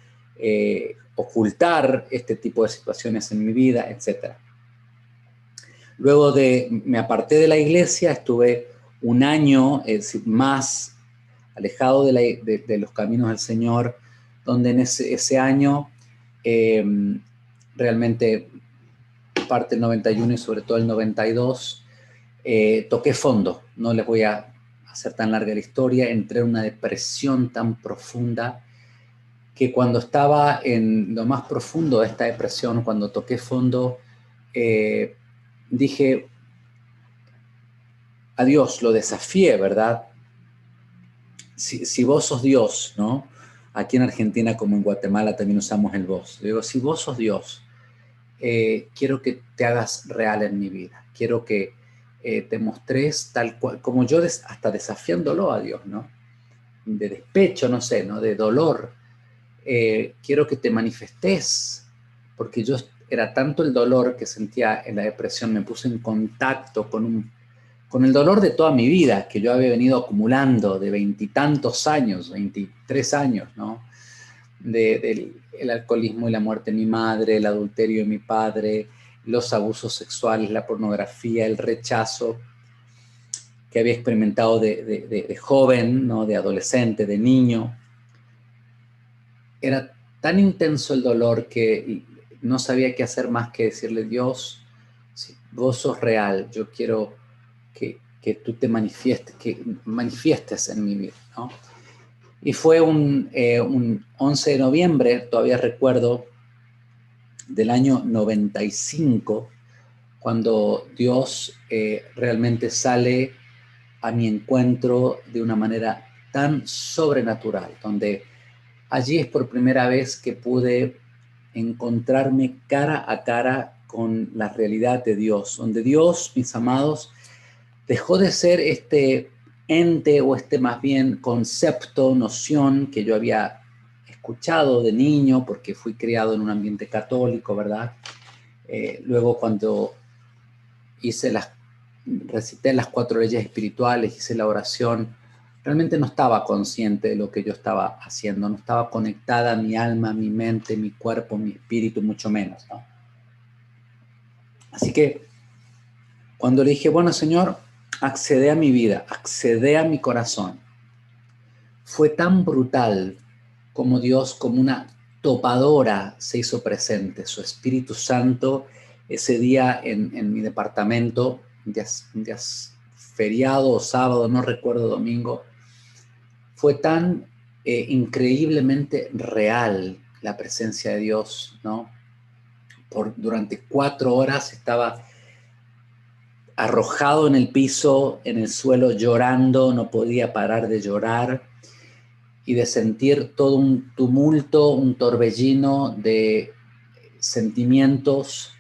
ocultar este tipo de situaciones en mi vida, etc. Luego me aparté de la iglesia, estuve un año más alejado de los caminos del Señor, donde en ese año realmente parte del 91 y sobre todo el 92, toqué fondo. No les voy a hacer tan larga la historia. Entré en una depresión tan profunda que cuando estaba en lo más profundo de esta depresión, cuando toqué fondo, dije, a Dios lo desafié, ¿verdad? Si vos sos Dios, ¿no? Aquí en Argentina como en Guatemala también usamos el vos. Digo, si vos sos Dios, quiero que te hagas real en mi vida. Quiero que te mostres tal cual, como yo hasta desafiándolo a Dios, ¿no? De despecho, no sé, ¿no? De dolor. Quiero que te manifestes, porque yo era tanto el dolor que sentía en la depresión, me puse en contacto con el dolor de toda mi vida, que yo había venido acumulando de 20 y tantos años, 23 años, ¿no? Del alcoholismo y la muerte de mi madre, el adulterio de mi padre, los abusos sexuales, la pornografía, el rechazo que había experimentado de joven, ¿no? De adolescente, de niño. Era tan intenso el dolor que no sabía qué hacer más que decirle, Dios, si vos sos real, yo quiero que tú te manifiestes, que manifiestes en mi vida, ¿no? Y fue un 11 de noviembre, todavía recuerdo, del año 95, cuando Dios realmente sale a mi encuentro de una manera tan sobrenatural, donde allí es por primera vez que pude encontrarme cara a cara con la realidad de Dios, donde Dios, mis amados, dejó de ser este ente o este más bien concepto, noción que yo había escuchado de niño porque fui criado en un ambiente católico, ¿verdad? Luego cuando recité las 4 leyes espirituales, hice la oración, realmente no estaba consciente de lo que yo estaba haciendo, no estaba conectada mi alma, mi mente, mi cuerpo, mi espíritu, mucho menos, ¿no? Así que cuando le dije, bueno, Señor, accede a mi vida, accede a mi corazón, fue tan brutal como Dios, como una topadora se hizo presente, su Espíritu Santo, ese día en mi departamento, un día feriado o sábado, no recuerdo, domingo, fue tan increíblemente real la presencia de Dios, ¿no? Durante 4 horas estaba arrojado en el piso, en el suelo, llorando, no podía parar de llorar y de sentir todo un tumulto, un torbellino de sentimientos,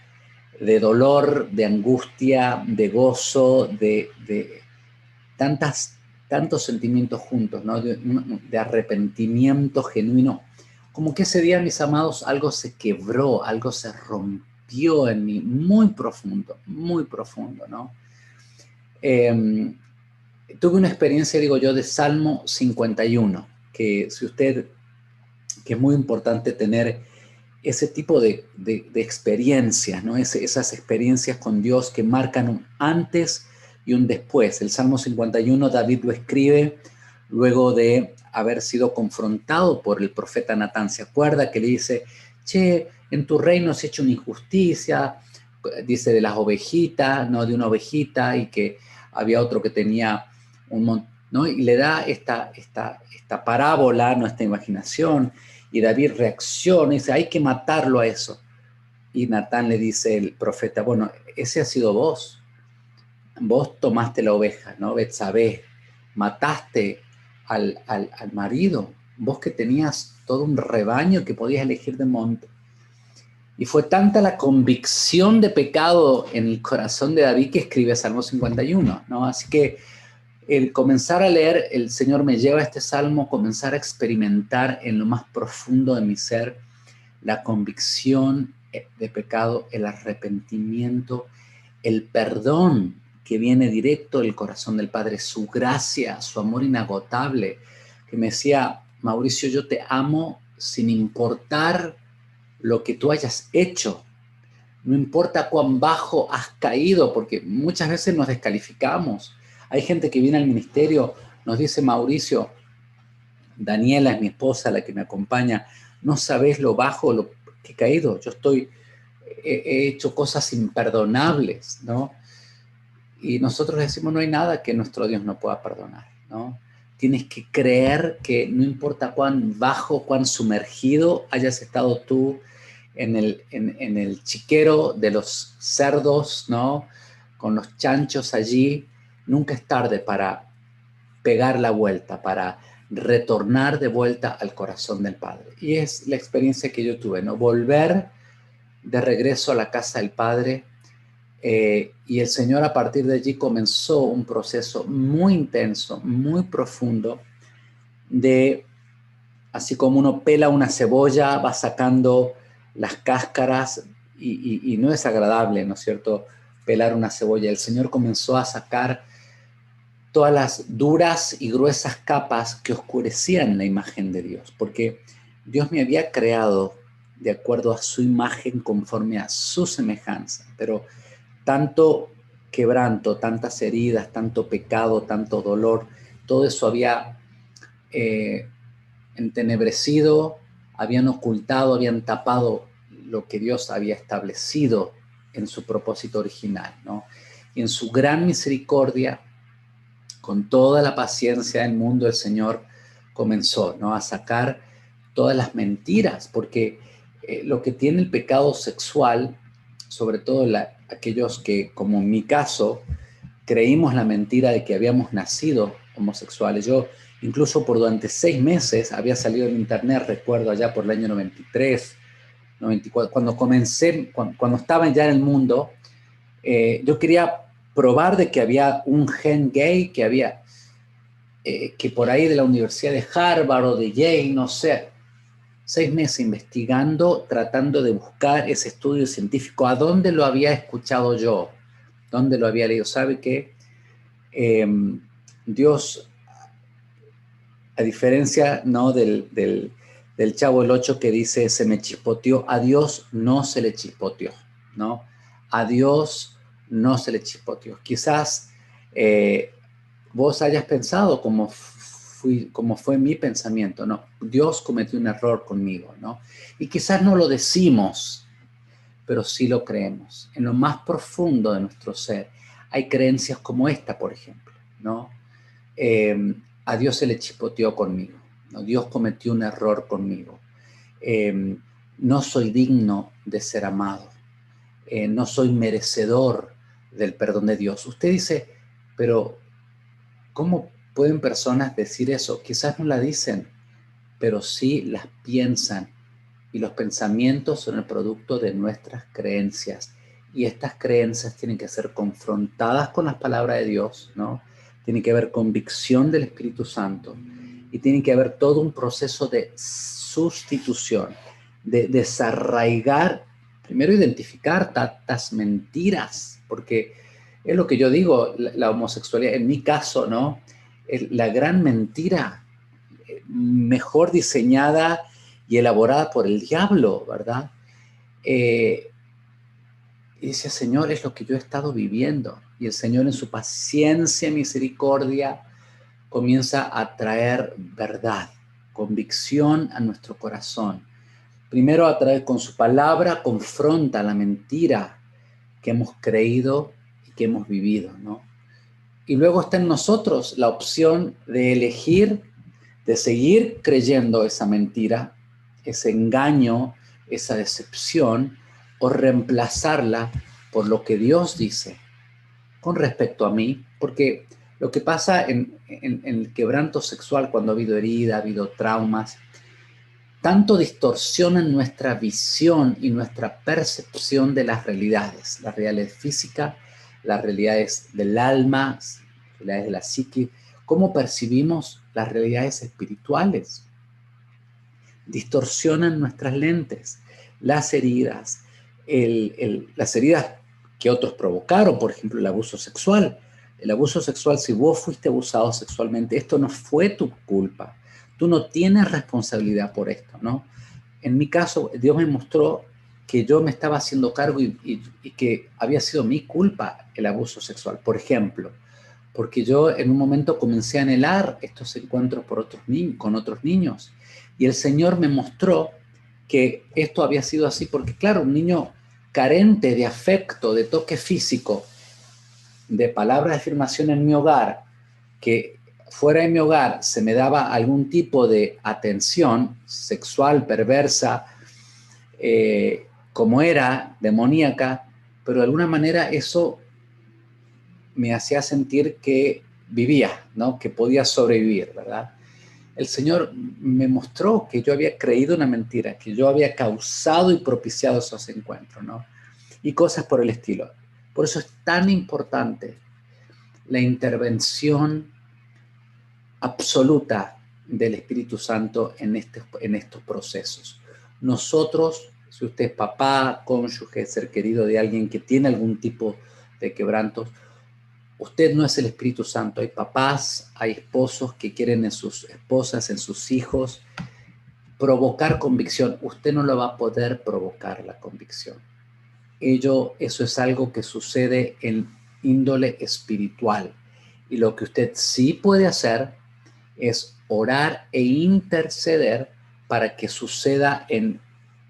de dolor, de angustia, de gozo, de tantos sentimientos juntos, ¿no? De arrepentimiento genuino. Como que ese día, mis amados, algo se quebró, algo se rompió en mí, muy profundo, ¿no? Tuve una experiencia, digo yo, de Salmo 51, que es muy importante tener ese tipo de experiencias, ¿no? Esas experiencias con Dios que marcan un antes y un después. El Salmo 51, David lo escribe luego de haber sido confrontado por el profeta Natán. ¿Se acuerda que le dice, che, en tu reino se ha hecho una injusticia? Dice de las ovejitas, ¿no? De una ovejita, y que había otro que tenía un montón, ¿no? Y le da esta parábola, ¿no? Esta imaginación, y David reacciona y dice, hay que matarlo a eso. Y Natán le dice el profeta, bueno, ese ha sido vos. Vos tomaste la oveja, ¿no? Betsabé, mataste al marido. Vos que tenías todo un rebaño que podías elegir de monte. Y fue tanta la convicción de pecado en el corazón de David que escribe Salmo 51, ¿no? Así que el comenzar a leer, el Señor me lleva a este salmo, comenzar a experimentar en lo más profundo de mi ser la convicción de pecado, el arrepentimiento, el perdón que viene directo del corazón del Padre, su gracia, su amor inagotable, que me decía, Mauricio, yo te amo sin importar lo que tú hayas hecho, no importa cuán bajo has caído, porque muchas veces nos descalificamos. Hay gente que viene al ministerio, nos dice, Mauricio, Daniela es mi esposa, la que me acompaña, no sabes lo bajo lo que he caído, he hecho cosas imperdonables, ¿no? Y nosotros decimos, no hay nada que nuestro Dios no pueda perdonar, ¿no? Tienes que creer que no importa cuán bajo, cuán sumergido hayas estado tú en el chiquero de los cerdos, ¿no? Con los chanchos allí, nunca es tarde para pegar la vuelta, para retornar de vuelta al corazón del Padre. Y es la experiencia que yo tuve, ¿no? Volver de regreso a la casa del Padre, y el Señor a partir de allí comenzó un proceso muy intenso, muy profundo, de, así como uno pela una cebolla, va sacando las cáscaras, y no es agradable, ¿no es cierto?, pelar una cebolla. El Señor comenzó a sacar todas las duras y gruesas capas que oscurecían la imagen de Dios, porque Dios me había creado de acuerdo a su imagen, conforme a su semejanza, pero tanto quebranto, tantas heridas, tanto pecado, tanto dolor, todo eso había entenebrecido, habían ocultado, habían tapado lo que Dios había establecido en su propósito original, ¿no? Y en su gran misericordia, con toda la paciencia del mundo, el Señor comenzó, ¿no?, a sacar todas las mentiras, porque lo que tiene el pecado sexual, sobre todo aquellos que, como en mi caso, creímos la mentira de que habíamos nacido homosexuales. Yo incluso durante 6 meses había salido en internet, recuerdo allá por el año 93, 94, cuando comencé, cuando estaba ya en el mundo, yo quería probar de que había un gen gay, que había, que por ahí de la Universidad de Harvard o de Yale, no sé, 6 meses investigando, tratando de buscar ese estudio científico, a dónde lo había escuchado yo, dónde lo había leído. ¿Sabe qué? Dios, a diferencia, ¿no?, del Chavo el 8 que dice, se me chispoteó, a Dios no se le chispoteó, ¿no? A Dios no se le chispoteó. Quizás vos hayas pensado como fue mi pensamiento, ¿no? Dios cometió un error conmigo, ¿no? Y quizás no lo decimos, pero sí lo creemos. En lo más profundo de nuestro ser hay creencias como esta, por ejemplo, ¿no? A Dios se le chispoteó conmigo, ¿no? Dios cometió un error conmigo. No soy digno de ser amado. No soy merecedor del perdón de Dios. Usted dice, pero ¿cómo pueden personas decir eso? Quizás no la dicen, pero sí las piensan. Y los pensamientos son el producto de nuestras creencias. Y estas creencias tienen que ser confrontadas con las palabras de Dios, ¿no? Tiene que haber convicción del Espíritu Santo. Y tiene que haber todo un proceso de sustitución, de desarraigar, primero identificar tantas mentiras, porque es lo que yo digo, la homosexualidad, en mi caso, ¿no? La gran mentira, mejor diseñada y elaborada por el diablo, ¿verdad? Y dice, Señor, es lo que yo he estado viviendo. Y el Señor, en su paciencia y misericordia, comienza a traer verdad, convicción a nuestro corazón. Primero, a través con su palabra, confronta la mentira que hemos creído y que hemos vivido, ¿no? Y luego está en nosotros la opción de elegir, de seguir creyendo esa mentira, ese engaño, esa decepción, o reemplazarla por lo que Dios dice con respecto a mí, porque lo que pasa en el quebranto sexual, cuando ha habido herida, ha habido traumas, tanto distorsionan nuestra visión y nuestra percepción de las realidades físicas, las realidades del alma, las realidades de la psique, cómo percibimos las realidades espirituales. Distorsionan nuestras lentes, las heridas, las heridas que otros provocaron, por ejemplo, el abuso sexual. El abuso sexual, si vos fuiste abusado sexualmente, esto no fue tu culpa. Tú no tienes responsabilidad por esto, ¿no? En mi caso, Dios me mostró que yo me estaba haciendo cargo y que había sido mi culpa el abuso sexual. Por ejemplo, porque yo en un momento comencé a anhelar estos encuentros con otros niños. Y el Señor me mostró que esto había sido así porque, claro, un niño carente de afecto, de toque físico, de palabras de afirmación en mi hogar, que fuera de mi hogar se me daba algún tipo de atención sexual, perversa, como era, demoníaca, pero de alguna manera eso me hacía sentir que vivía, ¿no? Que podía sobrevivir, ¿verdad? El Señor me mostró que yo había creído una mentira, que yo había causado y propiciado esos encuentros, ¿no? Y cosas por el estilo. Por eso es tan importante la intervención absoluta del Espíritu Santo en estos procesos. Nosotros, si usted es papá, cónyuge, ser querido de alguien que tiene algún tipo de quebrantos, usted no es el Espíritu Santo. Hay papás, hay esposos que quieren en sus esposas, en sus hijos, provocar convicción. Usted no lo va a poder provocar la convicción. Eso es algo que sucede en índole espiritual. Y lo que usted sí puede hacer es orar e interceder para que suceda en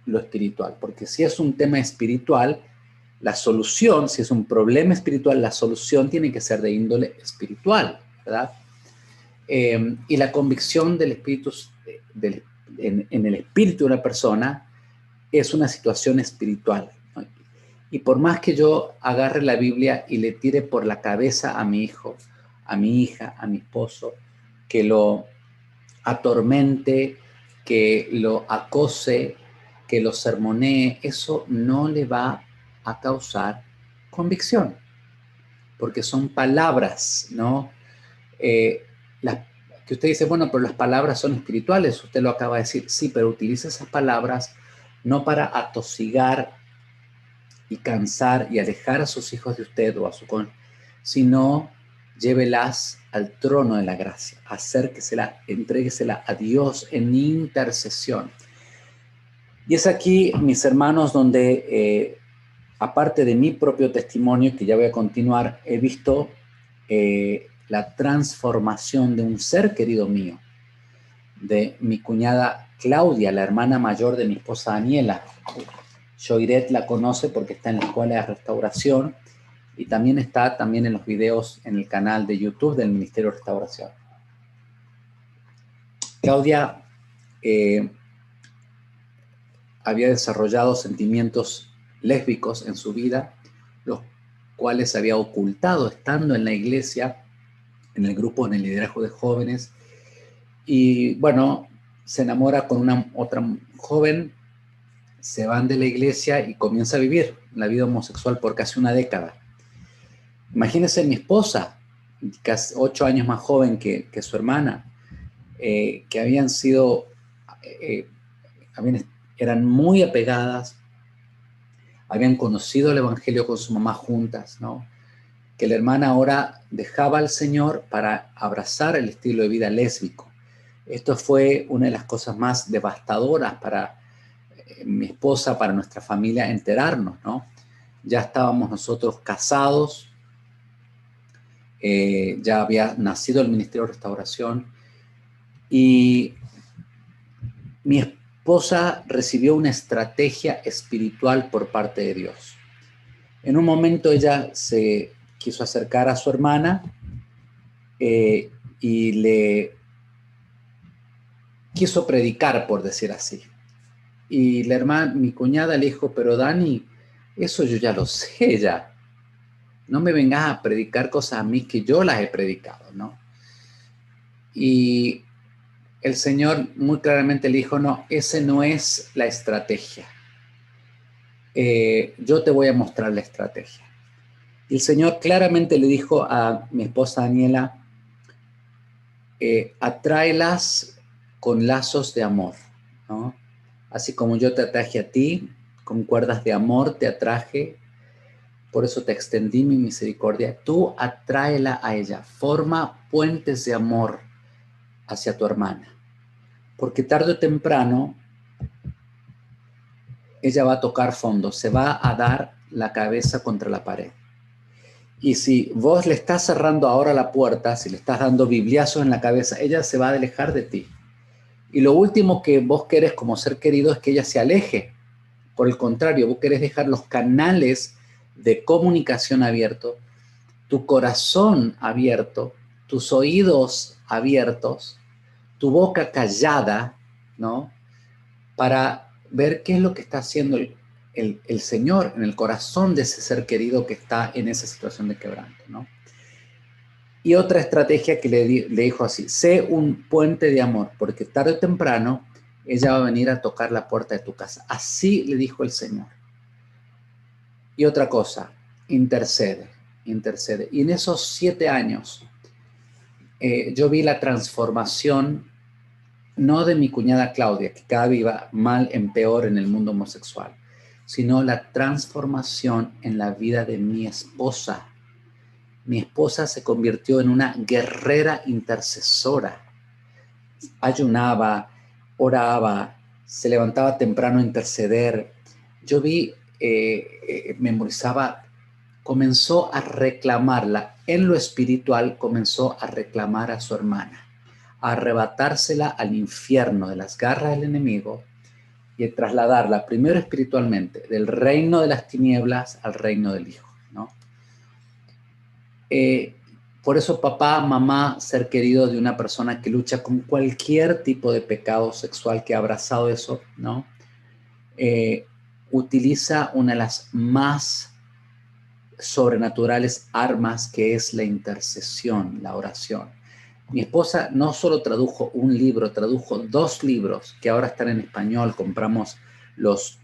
lo espiritual. Porque si es un tema espiritual, la solución, si es un problema espiritual, la solución tiene que ser de índole espiritual, ¿verdad? Y la convicción del espíritu, en el espíritu de una persona es una situación espiritual, ¿no? Y por más que yo agarre la Biblia y le tire por la cabeza a mi hijo, a mi hija, a mi esposo, que lo atormente, que lo acose, que lo sermonee, eso no le va a causar convicción, porque son palabras, ¿no? Que usted dice, bueno, pero las palabras son espirituales, usted lo acaba de decir, sí, pero utiliza esas palabras no para atosigar y cansar y alejar a sus hijos de usted o a su cónyuge, sino llévelas al trono de la gracia, entréguesela a Dios en intercesión. Y es aquí, mis hermanos, donde, aparte de mi propio testimonio, que ya voy a continuar, he visto la transformación de un ser querido mío, de mi cuñada Claudia, la hermana mayor de mi esposa Daniela. Joiret la conoce porque está en la escuela de restauración y también está en los videos en el canal de YouTube del Ministerio de Restauración. Claudia había desarrollado sentimientos lésbicos en su vida, los cuales había ocultado estando en la iglesia, en el grupo, en el liderazgo de jóvenes. Y bueno, se enamora con otra joven, se van de la iglesia y comienza a vivir la vida homosexual por casi una década. Imagínense mi esposa, casi 8 años más joven que su hermana, que habían sido, eran muy apegadas, habían conocido el evangelio con su mamá juntas, ¿no? Que la hermana ahora dejaba al Señor para abrazar el estilo de vida lésbico. Esto fue una de las cosas más devastadoras para mi esposa, para nuestra familia, enterarnos, ¿no? Ya estábamos nosotros casados, ya había nacido el Ministerio de Restauración y mi esposa recibió una estrategia espiritual por parte de Dios. En un momento ella se quiso acercar a su hermana y le quiso predicar, por decir así. Y mi cuñada le dijo, pero Dani, Eso yo ya lo sé ya. No me vengas a predicar cosas a mí que yo las he predicado, ¿no? Y el Señor muy claramente le dijo, no, esa no es la estrategia. Yo te voy a mostrar la estrategia. Y el Señor claramente le dijo a mi esposa Daniela, atráelas con lazos de amor, ¿no? Así como yo te atraje a ti, con cuerdas de amor te atraje, por eso te extendí mi misericordia. Tú atráela a ella, forma puentes de amor hacia tu hermana, porque tarde o temprano ella va a tocar fondo, se va a dar la cabeza contra la pared. Y si vos le estás cerrando ahora la puerta, si le estás dando bibliazos en la cabeza, ella se va a alejar de ti. Y lo último que vos querés como ser querido es que ella se aleje. Por el contrario, vos querés dejar los canales de comunicación abiertos, tu corazón abierto, tus oídos abiertos, tu boca callada, ¿no? Para ver qué es lo que está haciendo el Señor en el corazón de ese ser querido que está en esa situación de quebranto, ¿no? Y otra estrategia que le dijo así, sé un puente de amor, porque tarde o temprano ella va a venir a tocar la puerta de tu casa. Así le dijo el Señor. Y otra cosa, intercede, intercede. Y en esos 7 años yo vi la transformación, no de mi cuñada Claudia, que cada vez iba mal en peor en el mundo homosexual, sino la transformación en la vida de mi esposa. Mi esposa se convirtió en una guerrera intercesora. Ayunaba, oraba, se levantaba temprano a interceder. Yo vi, memorizaba, comenzó a reclamarla. En lo espiritual comenzó a reclamar a su hermana, a arrebatársela al infierno de las garras del enemigo y a trasladarla primero espiritualmente del reino de las tinieblas al reino del Hijo, ¿no? Por eso papá, mamá, ser querido de una persona que lucha con cualquier tipo de pecado sexual, que ha abrazado eso, ¿no? Utiliza una de las más sobrenaturales armas, que es la intercesión, la oración. Mi esposa no solo tradujo un libro, tradujo 2 libros que ahora están en español. Compramos los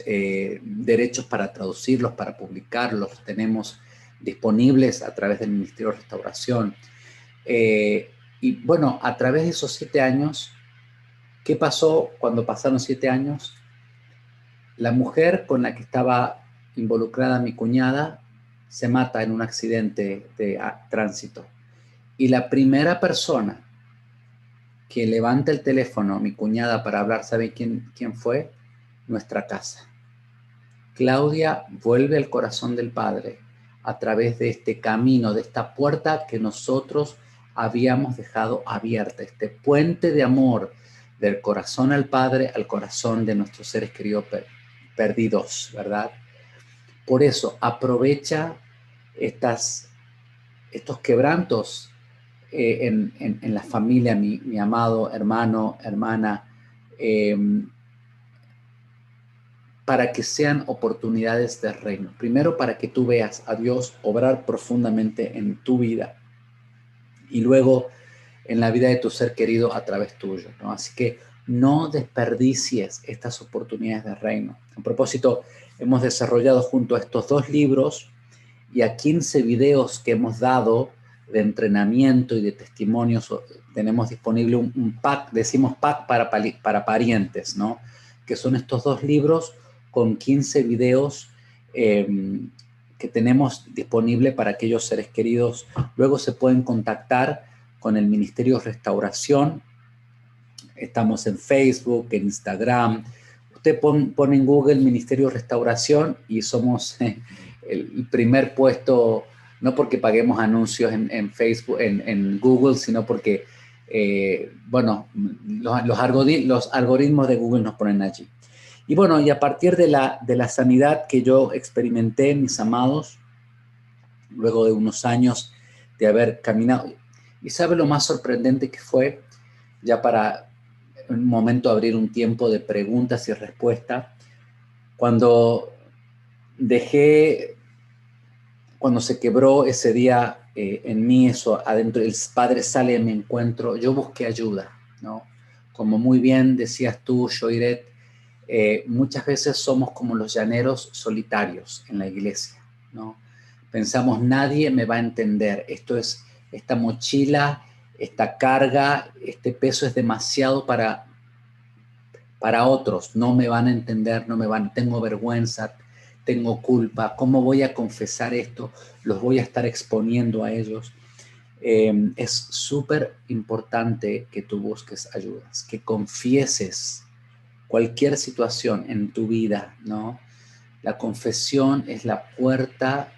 derechos para traducirlos, para publicarlos, tenemos disponibles a través del Ministerio de Restauración. Y bueno, a través de esos 7 años, ¿qué pasó cuando pasaron 7 años? La mujer con la que estaba involucrada mi cuñada se mata en un accidente de tránsito. Y la primera persona que levanta el teléfono, mi cuñada, para hablar, ¿sabe quién fue? Nuestra casa. Claudia vuelve al corazón del Padre a través de este camino, de esta puerta que nosotros habíamos dejado abierta, este puente de amor del corazón al Padre al corazón de nuestros seres queridos perdidos, ¿verdad? Por eso aprovecha estos quebrantos en la familia, mi amado hermano, hermana, para que sean oportunidades de reino. Primero, para que tú veas a Dios obrar profundamente en tu vida y luego en la vida de tu ser querido a través tuyo, ¿no? Así que no desperdicies estas oportunidades de reino. A propósito, hemos desarrollado junto a estos 2 libros y a 15 videos que hemos dado de entrenamiento y de testimonios. Tenemos disponible un pack, decimos pack para parientes, ¿no? Que son estos 2 libros con 15 videos que tenemos disponible para aquellos seres queridos. Luego se pueden contactar con el Ministerio de Restauración. Estamos en Facebook, en Instagram. Usted pone en Google Ministerio de Restauración y somos el primer puesto, no porque paguemos anuncios en Facebook, en Google, sino porque, bueno, los algoritmos de Google nos ponen allí. Y bueno, y a partir de la sanidad que yo experimenté, mis amados, luego de unos años de haber caminado, y sabe lo más sorprendente que fue, ya para un momento abrir un tiempo de preguntas y respuestas, Cuando cuando se quebró ese día en mí eso adentro, el Padre sale a mi encuentro, yo busqué ayuda, ¿no? Como muy bien decías tú, Shoiret, muchas veces somos como los llaneros solitarios en la iglesia, ¿no? Pensamos, nadie me va a entender, esta mochila, esta carga, este peso es demasiado para otros, no me van a entender, tengo vergüenza, tengo culpa, ¿cómo voy a confesar esto? Los voy a estar exponiendo a ellos. Es súper importante que tú busques ayudas, que confieses cualquier situación en tu vida, ¿no? La confesión es la puerta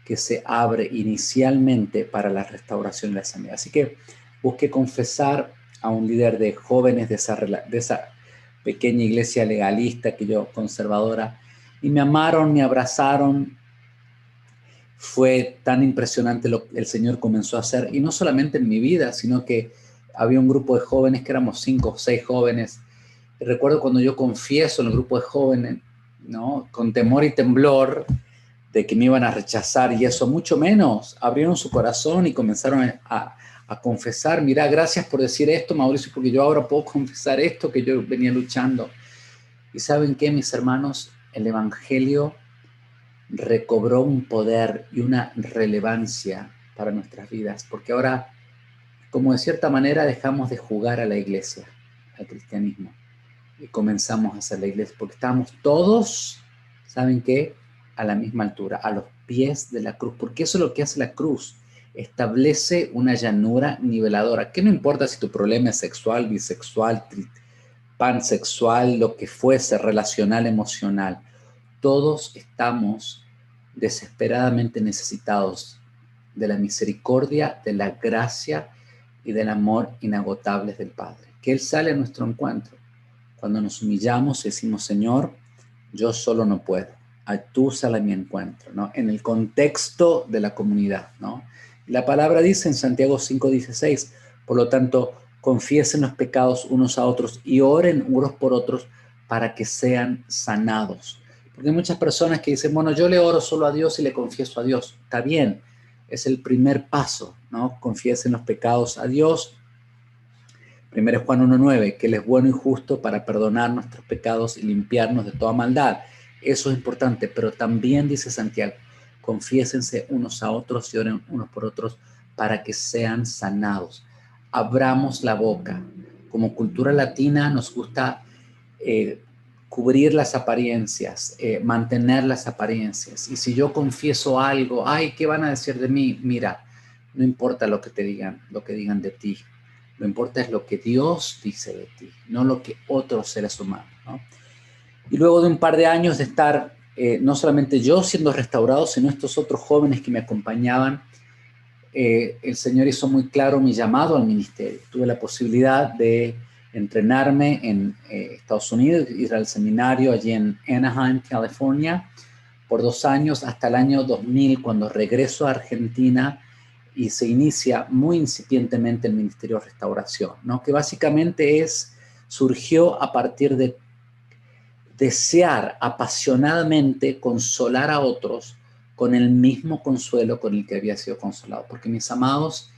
que se abre inicialmente para la restauración y la sanidad. Así que busqué confesar a un líder de jóvenes de esa pequeña iglesia legalista conservadora, y me amaron, me abrazaron. Fue tan impresionante lo que el Señor comenzó a hacer, y no solamente en mi vida, sino que había un grupo de jóvenes, que éramos 5 o 6 jóvenes. Y recuerdo cuando yo confieso en el grupo de jóvenes, ¿no? Con temor y temblor de que me iban a rechazar, y eso, mucho menos, abrieron su corazón y comenzaron a confesar, mira, gracias por decir esto, Mauricio, porque yo ahora puedo confesar esto que yo venía luchando. Y ¿saben qué, mis hermanos? El Evangelio recobró un poder y una relevancia para nuestras vidas, porque ahora, como de cierta manera, dejamos de jugar a la iglesia, al cristianismo, y comenzamos a hacer la iglesia, porque estamos todos, ¿saben qué? A la misma altura, a los pies de la cruz, porque eso es lo que hace la cruz, establece una llanura niveladora, que no importa si tu problema es sexual, bisexual, pansexual, lo que fuese, relacional, emocional, todos estamos desesperadamente necesitados de la misericordia, de la gracia y del amor inagotables del Padre, que Él sale a nuestro encuentro. Cuando nos humillamos y decimos, Señor, yo solo no puedo, tú sal a mi encuentro, ¿no? En el contexto de la comunidad, ¿no? La palabra dice en Santiago 5:16, por lo tanto, confiesen los pecados unos a otros y oren unos por otros para que sean sanados. Porque hay muchas personas que dicen, bueno, yo le oro solo a Dios y le confieso a Dios. Está bien, es el primer paso, ¿no? Confiesen los pecados a Dios. 1 Juan 1:9, que Él es bueno y justo para perdonar nuestros pecados y limpiarnos de toda maldad. Eso es importante, pero también dice Santiago, confiésense unos a otros y oren unos por otros para que sean sanados. Abramos la boca. Como cultura latina nos gusta cubrir las apariencias, mantener las apariencias. Y si yo confieso algo, ay, ¿qué van a decir de mí? Mira, no importa lo que te digan, lo que digan de ti. Lo importante es lo que Dios dice de ti, no lo que otros seres humanos, ¿no? Y luego de un par de años de estar, no solamente yo siendo restaurado, sino estos otros jóvenes que me acompañaban, el Señor hizo muy claro mi llamado al ministerio. Tuve la posibilidad de entrenarme en Estados Unidos, ir al seminario allí en Anaheim, California, por 2 años, hasta el año 2000, cuando regreso a Argentina y se inicia muy incipientemente el Ministerio de Restauración, ¿no? Que básicamente surgió a partir de desear apasionadamente consolar a otros con el mismo consuelo con el que había sido consolado. Porque, mis amados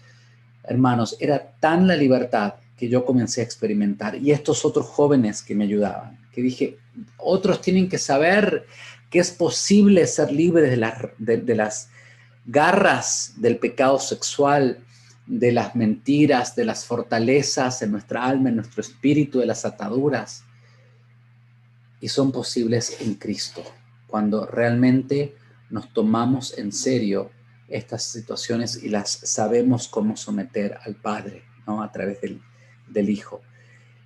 hermanos, era tan la libertad que yo comencé a experimentar, y estos otros jóvenes que me ayudaban, que dije, otros tienen que saber que es posible ser libres de las garras del pecado sexual, de las mentiras, de las fortalezas en nuestra alma, en nuestro espíritu, de las ataduras. Y son posibles en Cristo, cuando realmente nos tomamos en serio estas situaciones y las sabemos cómo someter al Padre, ¿no? A través del Hijo.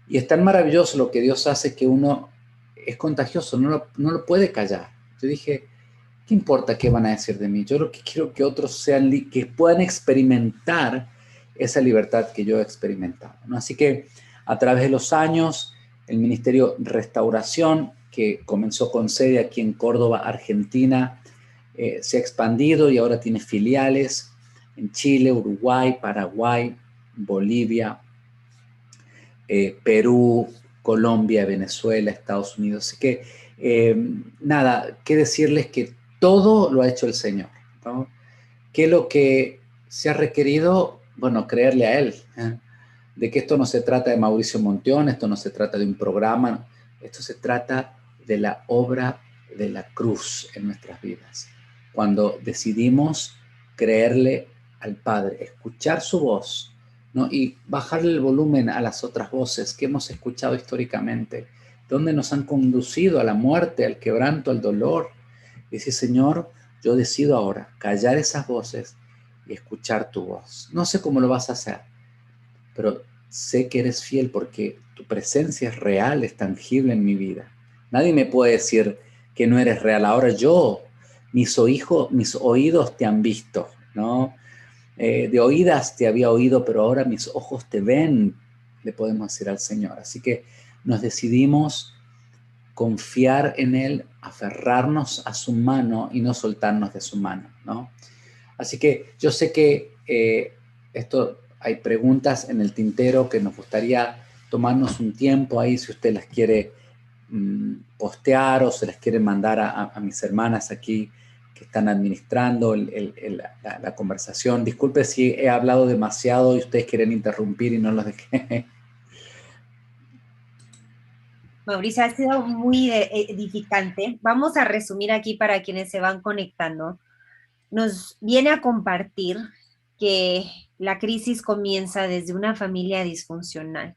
Y es tan maravilloso lo que Dios hace que uno es contagioso, no lo puede callar. Yo dije, ¿qué importa qué van a decir de mí? Yo lo que quiero que otros que puedan experimentar esa libertad que yo he experimentado, ¿no? Así que a través de los años, el Ministerio Restauración, que comenzó con sede aquí en Córdoba, Argentina, se ha expandido y ahora tiene filiales en Chile, Uruguay, Paraguay, Bolivia, Perú, Colombia, Venezuela, Estados Unidos. Así que Nada, que decirles que todo lo ha hecho el Señor, ¿no? Que lo que se ha requerido, bueno, creerle a Él, ¿eh? De que esto no se trata de Mauricio Montión, esto no se trata de un programa, esto se trata de la obra de la cruz en nuestras vidas. Cuando decidimos creerle al Padre, escuchar su voz, ¿no? Y bajarle el volumen a las otras voces que hemos escuchado históricamente, donde nos han conducido a la muerte, al quebranto, al dolor. Y decir, Señor, yo decido ahora callar esas voces y escuchar tu voz. No sé cómo lo vas a hacer, pero sé que eres fiel porque tu presencia es real, es tangible en mi vida. Nadie me puede decir que no eres real. Ahora yo, mis oídos te han visto, ¿no? De oídas te había oído, pero ahora mis ojos te ven, le podemos decir al Señor. Así que nos decidimos confiar en Él, aferrarnos a su mano y no soltarnos de su mano, ¿no? Así que yo sé que hay preguntas en el tintero que nos gustaría tomarnos un tiempo ahí, si usted las quiere postear o se las quiere mandar a mis hermanas aquí que están administrando la conversación. Disculpe si he hablado demasiado y ustedes quieren interrumpir y no los dejé. Mauricio, ha sido muy edificante. Vamos a resumir aquí para quienes se van conectando. Nos viene a compartir que la crisis comienza desde una familia disfuncional.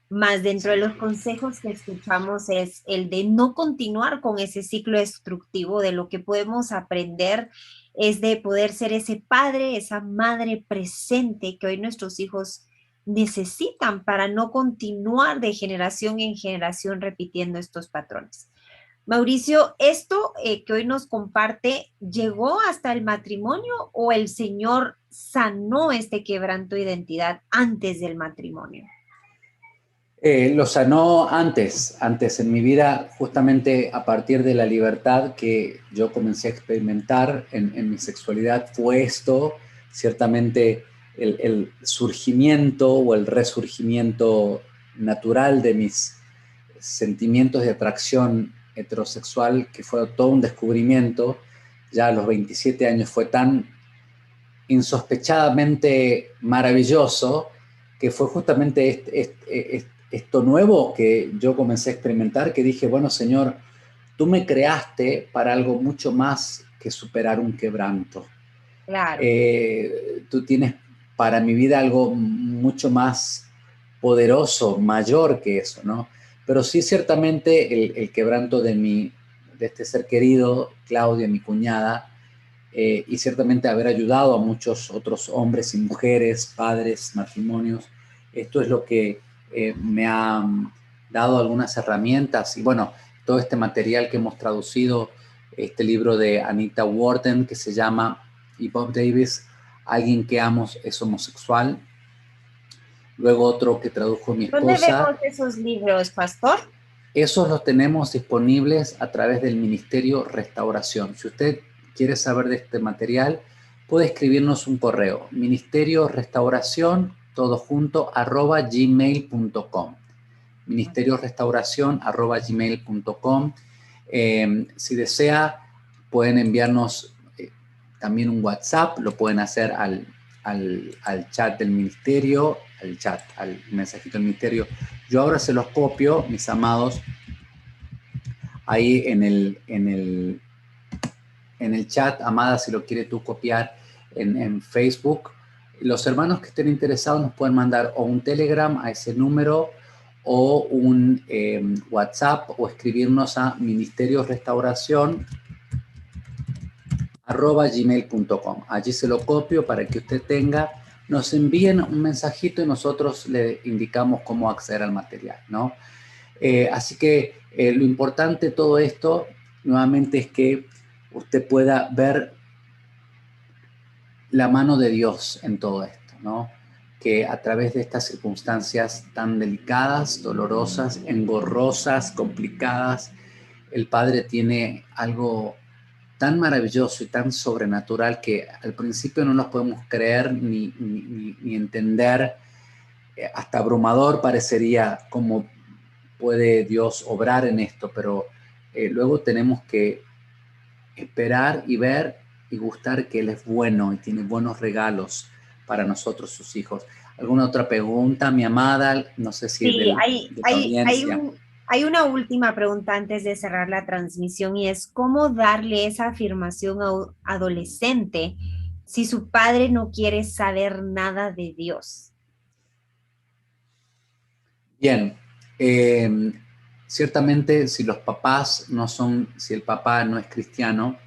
Más dentro de los consejos que escuchamos es el de no continuar con ese ciclo destructivo. De lo que podemos aprender es de poder ser ese padre, esa madre presente que hoy nuestros hijos necesitan para no continuar de generación en generación repitiendo estos patrones. Mauricio, ¿esto que hoy nos comparte llegó hasta el matrimonio o el Señor sanó este quebranto de identidad antes del matrimonio? Lo sanó antes en mi vida, justamente a partir de la libertad que yo comencé a experimentar en mi sexualidad, fue esto, ciertamente el surgimiento o el resurgimiento natural de mis sentimientos de atracción heterosexual, que fue todo un descubrimiento. Ya a los 27 años fue tan insospechadamente maravilloso que fue justamente esto nuevo que yo comencé a experimentar, que dije, bueno, Señor, tú me creaste para algo mucho más que superar un quebranto. Claro. Tú tienes para mi vida algo mucho más poderoso, mayor que eso, ¿no? Pero sí, ciertamente el quebranto de este ser querido, Claudia, mi cuñada, y ciertamente haber ayudado a muchos otros hombres y mujeres, padres, matrimonios, esto es lo que me ha dado algunas herramientas. Y bueno, todo este material que hemos traducido, este libro de Anita Wharton que se llama, y Bob Davis, Alguien que amo es homosexual. Luego otro que tradujo mi ¿Dónde esposa. vemos esos libros, pastor? Esos los tenemos disponibles a través del Ministerio Restauración. Si usted quiere saber de este material, puede escribirnos un correo, ministeriorestauración, todo junto, @gmail.com. Ministeriorestauración, @gmail.com. Si desea, pueden enviarnos también un WhatsApp, lo pueden hacer al chat del ministerio, al mensajito del ministerio. Yo ahora se los copio, mis amados, ahí en el chat, Amada, si lo quieres tú copiar en Facebook. Los hermanos que estén interesados nos pueden mandar o un Telegram a ese número o un WhatsApp o escribirnos a ministeriosrestauración@gmail.com. Allí se lo copio para que usted tenga, nos envíen un mensajito y nosotros le indicamos cómo acceder al material, ¿no? Así que lo importante de todo esto, nuevamente, es que usted pueda ver la mano de Dios en todo esto, ¿no? Que a través de estas circunstancias tan delicadas, dolorosas, engorrosas, complicadas, el Padre tiene algo tan maravilloso y tan sobrenatural que al principio no nos podemos creer ni entender. Hasta abrumador parecería cómo puede Dios obrar en esto, pero luego tenemos que esperar y ver y gustar que Él es bueno y tiene buenos regalos para nosotros, sus hijos. ¿Alguna otra pregunta, mi amada? No sé si Sí, de la audiencia. hay una última pregunta antes de cerrar la transmisión y es cómo darle esa afirmación a un adolescente si su padre no quiere saber nada de Dios. Bien, ciertamente si los papás no son, si el papá no es cristiano,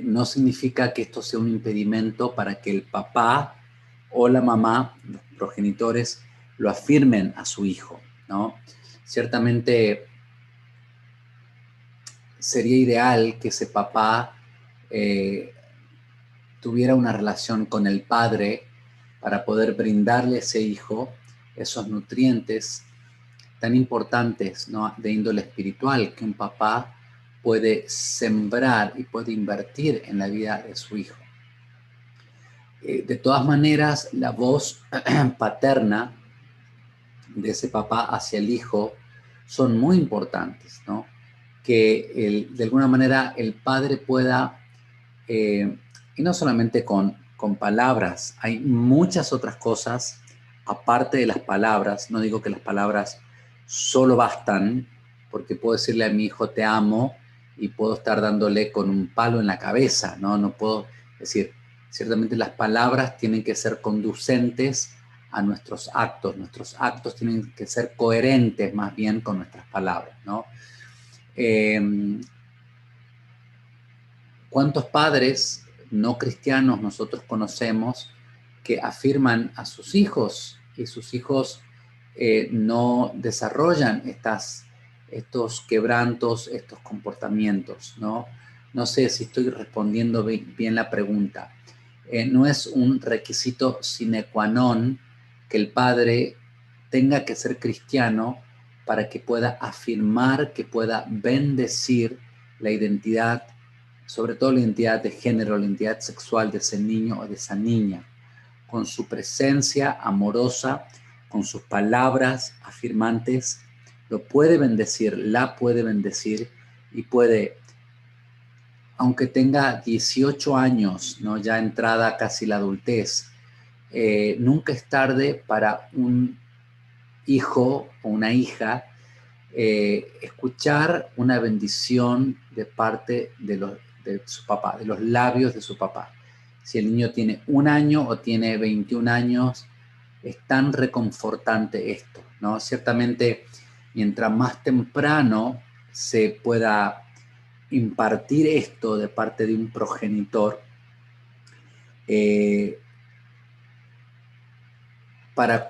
no significa que esto sea un impedimento para que el papá o la mamá, los progenitores, lo afirmen a su hijo, ¿no? Ciertamente sería ideal que ese papá tuviera una relación con el padre para poder brindarle a ese hijo esos nutrientes tan importantes, ¿no?, de índole espiritual que un papá puede sembrar y puede invertir en la vida de su hijo. De todas maneras, la voz paterna de ese papá hacia el hijo son muy importantes, ¿no? Que de alguna manera el padre pueda, y no solamente con palabras, hay muchas otras cosas aparte de las palabras. No digo que las palabras solo bastan, porque puedo decirle a mi hijo te amo y puedo estar dándole con un palo en la cabeza, ¿no? No puedo decir, ciertamente las palabras tienen que ser conducentes a nuestros actos tienen que ser coherentes más bien con nuestras palabras, ¿no? ¿Cuántos padres no cristianos nosotros conocemos que afirman a sus hijos y sus hijos no desarrollan estos quebrantos, estos comportamientos, ¿no? No sé si estoy respondiendo bien la pregunta. No es un requisito sine qua non que el padre tenga que ser cristiano para que pueda afirmar, que pueda bendecir la identidad, sobre todo la identidad de género, la identidad sexual de ese niño o de esa niña, con su presencia amorosa, con sus palabras afirmantes, lo puede bendecir, la puede bendecir y puede, aunque tenga 18 años, ¿no?, ya entrada casi la adultez, nunca es tarde para un hijo o una hija escuchar una bendición de parte de su papá, de los labios de su papá. Si el niño tiene 1 año o tiene 21 años, es tan reconfortante esto, ¿no? Ciertamente, mientras más temprano se pueda impartir esto de parte de un progenitor, para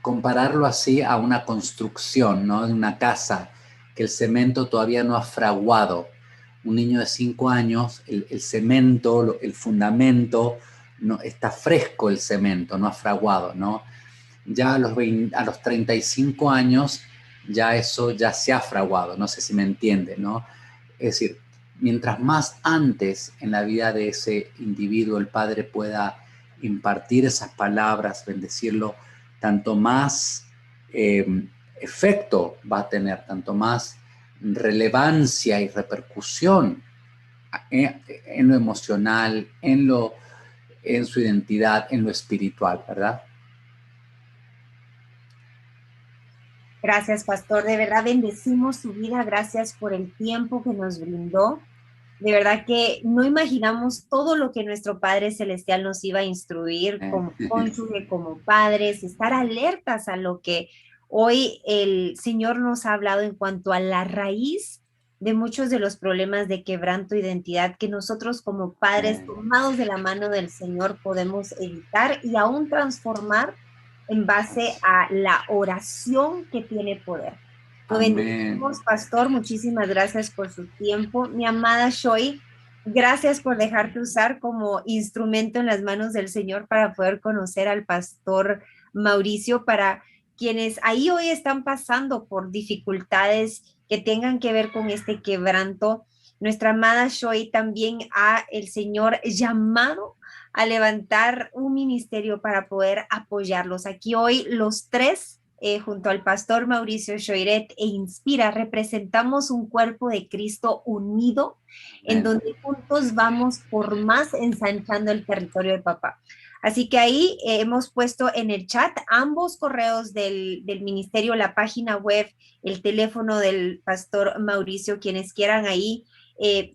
compararlo así a una construcción, ¿no?, de una casa que el cemento todavía no ha fraguado. Un niño de 5 años, el cemento, el fundamento, no, está fresco el cemento, no ha fraguado, ¿no? Ya a los 35 años, ya eso ya se ha fraguado, no sé si me entiende, ¿no? Es decir, mientras más antes en la vida de ese individuo el padre pueda impartir esas palabras, bendecirlo, tanto más efecto va a tener, tanto más relevancia y repercusión en lo emocional, en su identidad, en lo espiritual, ¿verdad? Gracias, pastor. De verdad bendecimos su vida. Gracias por el tiempo que nos brindó. De verdad que no imaginamos todo lo que nuestro Padre Celestial nos iba a instruir como cónyuge, como padres, estar alertas a lo que hoy el Señor nos ha hablado en cuanto a la raíz de muchos de los problemas de quebranto de identidad que nosotros como padres tomados de la mano del Señor podemos evitar y aún transformar en base a la oración que tiene poder. Lo bendecimos, pastor. Muchísimas gracias por su tiempo. Mi amada Shoy, gracias por dejarte usar como instrumento en las manos del Señor para poder conocer al pastor Mauricio. Para quienes ahí hoy están pasando por dificultades que tengan que ver con este quebranto, nuestra amada Shoy también ha el Señor llamado a levantar un ministerio para poder apoyarlos. Aquí hoy los tres junto al pastor Mauricio Joiret e Inspira, representamos un cuerpo de Cristo unido, en donde juntos vamos por más ensanchando el territorio de papá. Así que ahí hemos puesto en el chat ambos correos del ministerio, la página web, el teléfono del pastor Mauricio, quienes quieran ahí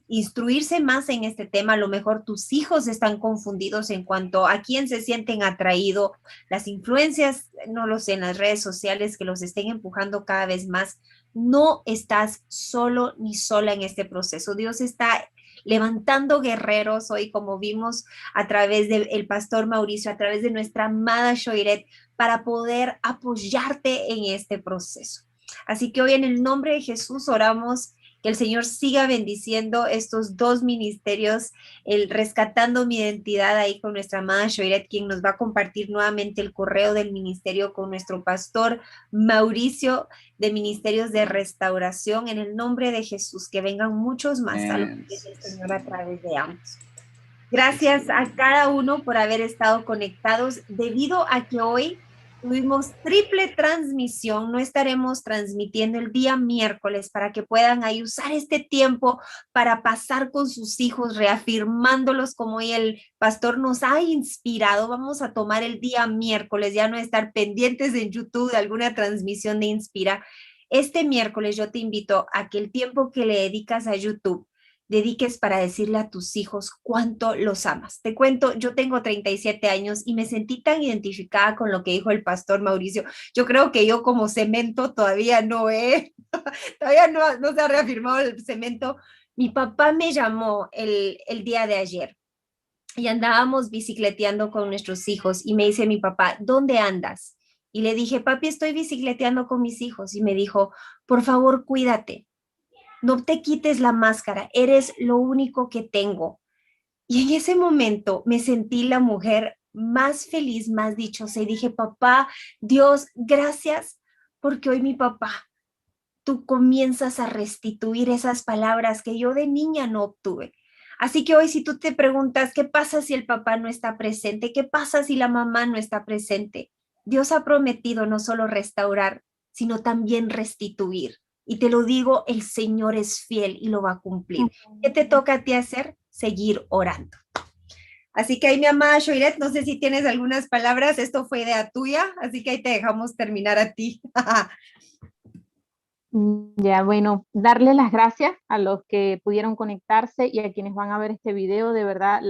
instruirse más en este tema. A lo mejor tus hijos están confundidos en cuanto a quién se sienten atraídos, las influencias, no lo sé, en las redes sociales que los estén empujando cada vez más. No estás solo ni sola en este proceso. Dios está levantando guerreros hoy, como vimos a través del pastor Mauricio, a través de nuestra amada Joiret, para poder apoyarte en este proceso. Así que hoy en el nombre de Jesús oramos que el Señor siga bendiciendo estos dos ministerios, el Rescatando mi Identidad ahí con nuestra amada Joiret, quien nos va a compartir nuevamente el correo del ministerio con nuestro pastor Mauricio de Ministerios de Restauración, en el nombre de Jesús, que vengan muchos más a lo que es el Señor a través de ambos. Gracias a cada uno por haber estado conectados. Debido a que hoy tuvimos triple transmisión, no estaremos transmitiendo el día miércoles para que puedan ahí usar este tiempo para pasar con sus hijos, reafirmándolos como hoy el pastor nos ha inspirado. Vamos a tomar el día miércoles, ya no estar pendientes en YouTube de alguna transmisión de Inspira. Este miércoles yo te invito a que el tiempo que le dedicas a YouTube dediques para decirle a tus hijos cuánto los amas. Te cuento, yo tengo 37 años y me sentí tan identificada con lo que dijo el pastor Mauricio. Yo creo que yo como cemento todavía no se ha reafirmado el cemento. Mi papá me llamó el día de ayer y andábamos bicicleteando con nuestros hijos y me dice mi papá, ¿dónde andas? Y le dije, papi, estoy bicicleteando con mis hijos. Y me dijo, por favor, cuídate. No te quites la máscara, eres lo único que tengo. Y en ese momento me sentí la mujer más feliz, más dichosa y dije, papá, Dios, gracias, porque hoy mi papá, tú comienzas a restituir esas palabras que yo de niña no obtuve. Así que hoy si tú te preguntas, ¿qué pasa si el papá no está presente? ¿Qué pasa si la mamá no está presente? Dios ha prometido no solo restaurar, sino también restituir. Y te lo digo, el Señor es fiel y lo va a cumplir. ¿Qué te toca a ti hacer? Seguir orando. Así que ahí mi amada Joiret, no sé si tienes algunas palabras, esto fue idea tuya, así que ahí te dejamos terminar a ti. Ya, bueno, darle las gracias a los que pudieron conectarse y a quienes van a ver este video. De verdad,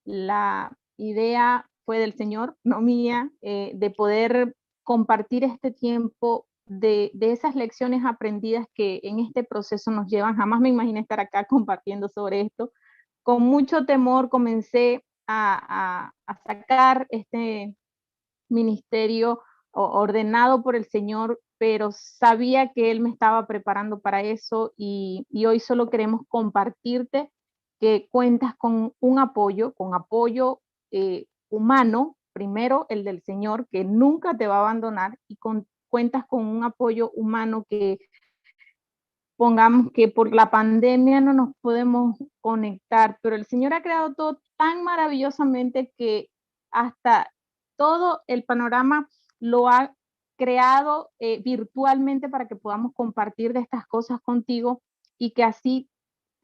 la idea fue del Señor, no mía, de poder compartir este tiempo de esas lecciones aprendidas que en este proceso nos llevan. Jamás me imaginé estar acá compartiendo sobre esto. Con mucho temor comencé a sacar este ministerio ordenado por el Señor, pero sabía que Él me estaba preparando para eso y hoy solo queremos compartirte que cuentas con un apoyo, humano, primero el del Señor, que nunca te va a abandonar, y cuentas con un apoyo humano que pongamos que por la pandemia no nos podemos conectar, pero el Señor ha creado todo tan maravillosamente que hasta todo el panorama lo ha creado virtualmente para que podamos compartir de estas cosas contigo y que así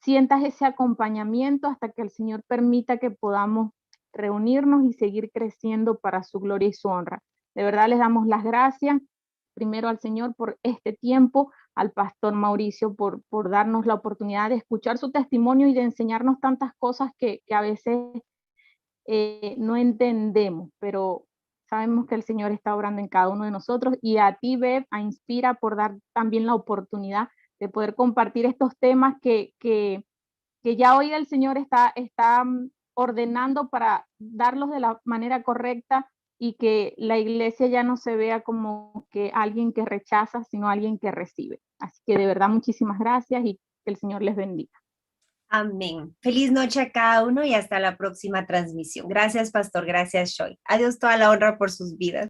sientas ese acompañamiento hasta que el Señor permita que podamos reunirnos y seguir creciendo para su gloria y su honra. De verdad les damos las gracias primero al Señor por este tiempo, al pastor Mauricio por darnos la oportunidad de escuchar su testimonio y de enseñarnos tantas cosas que a veces no entendemos, pero sabemos que el Señor está obrando en cada uno de nosotros, y a ti, Beb, a Inspira, por dar también la oportunidad de poder compartir estos temas que ya hoy el Señor está ordenando para darlos de la manera correcta y que la iglesia ya no se vea como que alguien que rechaza, sino alguien que recibe. Así que de verdad muchísimas gracias y que el Señor les bendiga. Amén. Feliz noche a cada uno y hasta la próxima transmisión. Gracias, pastor. Gracias, Joy. Adiós, toda la honra por sus vidas.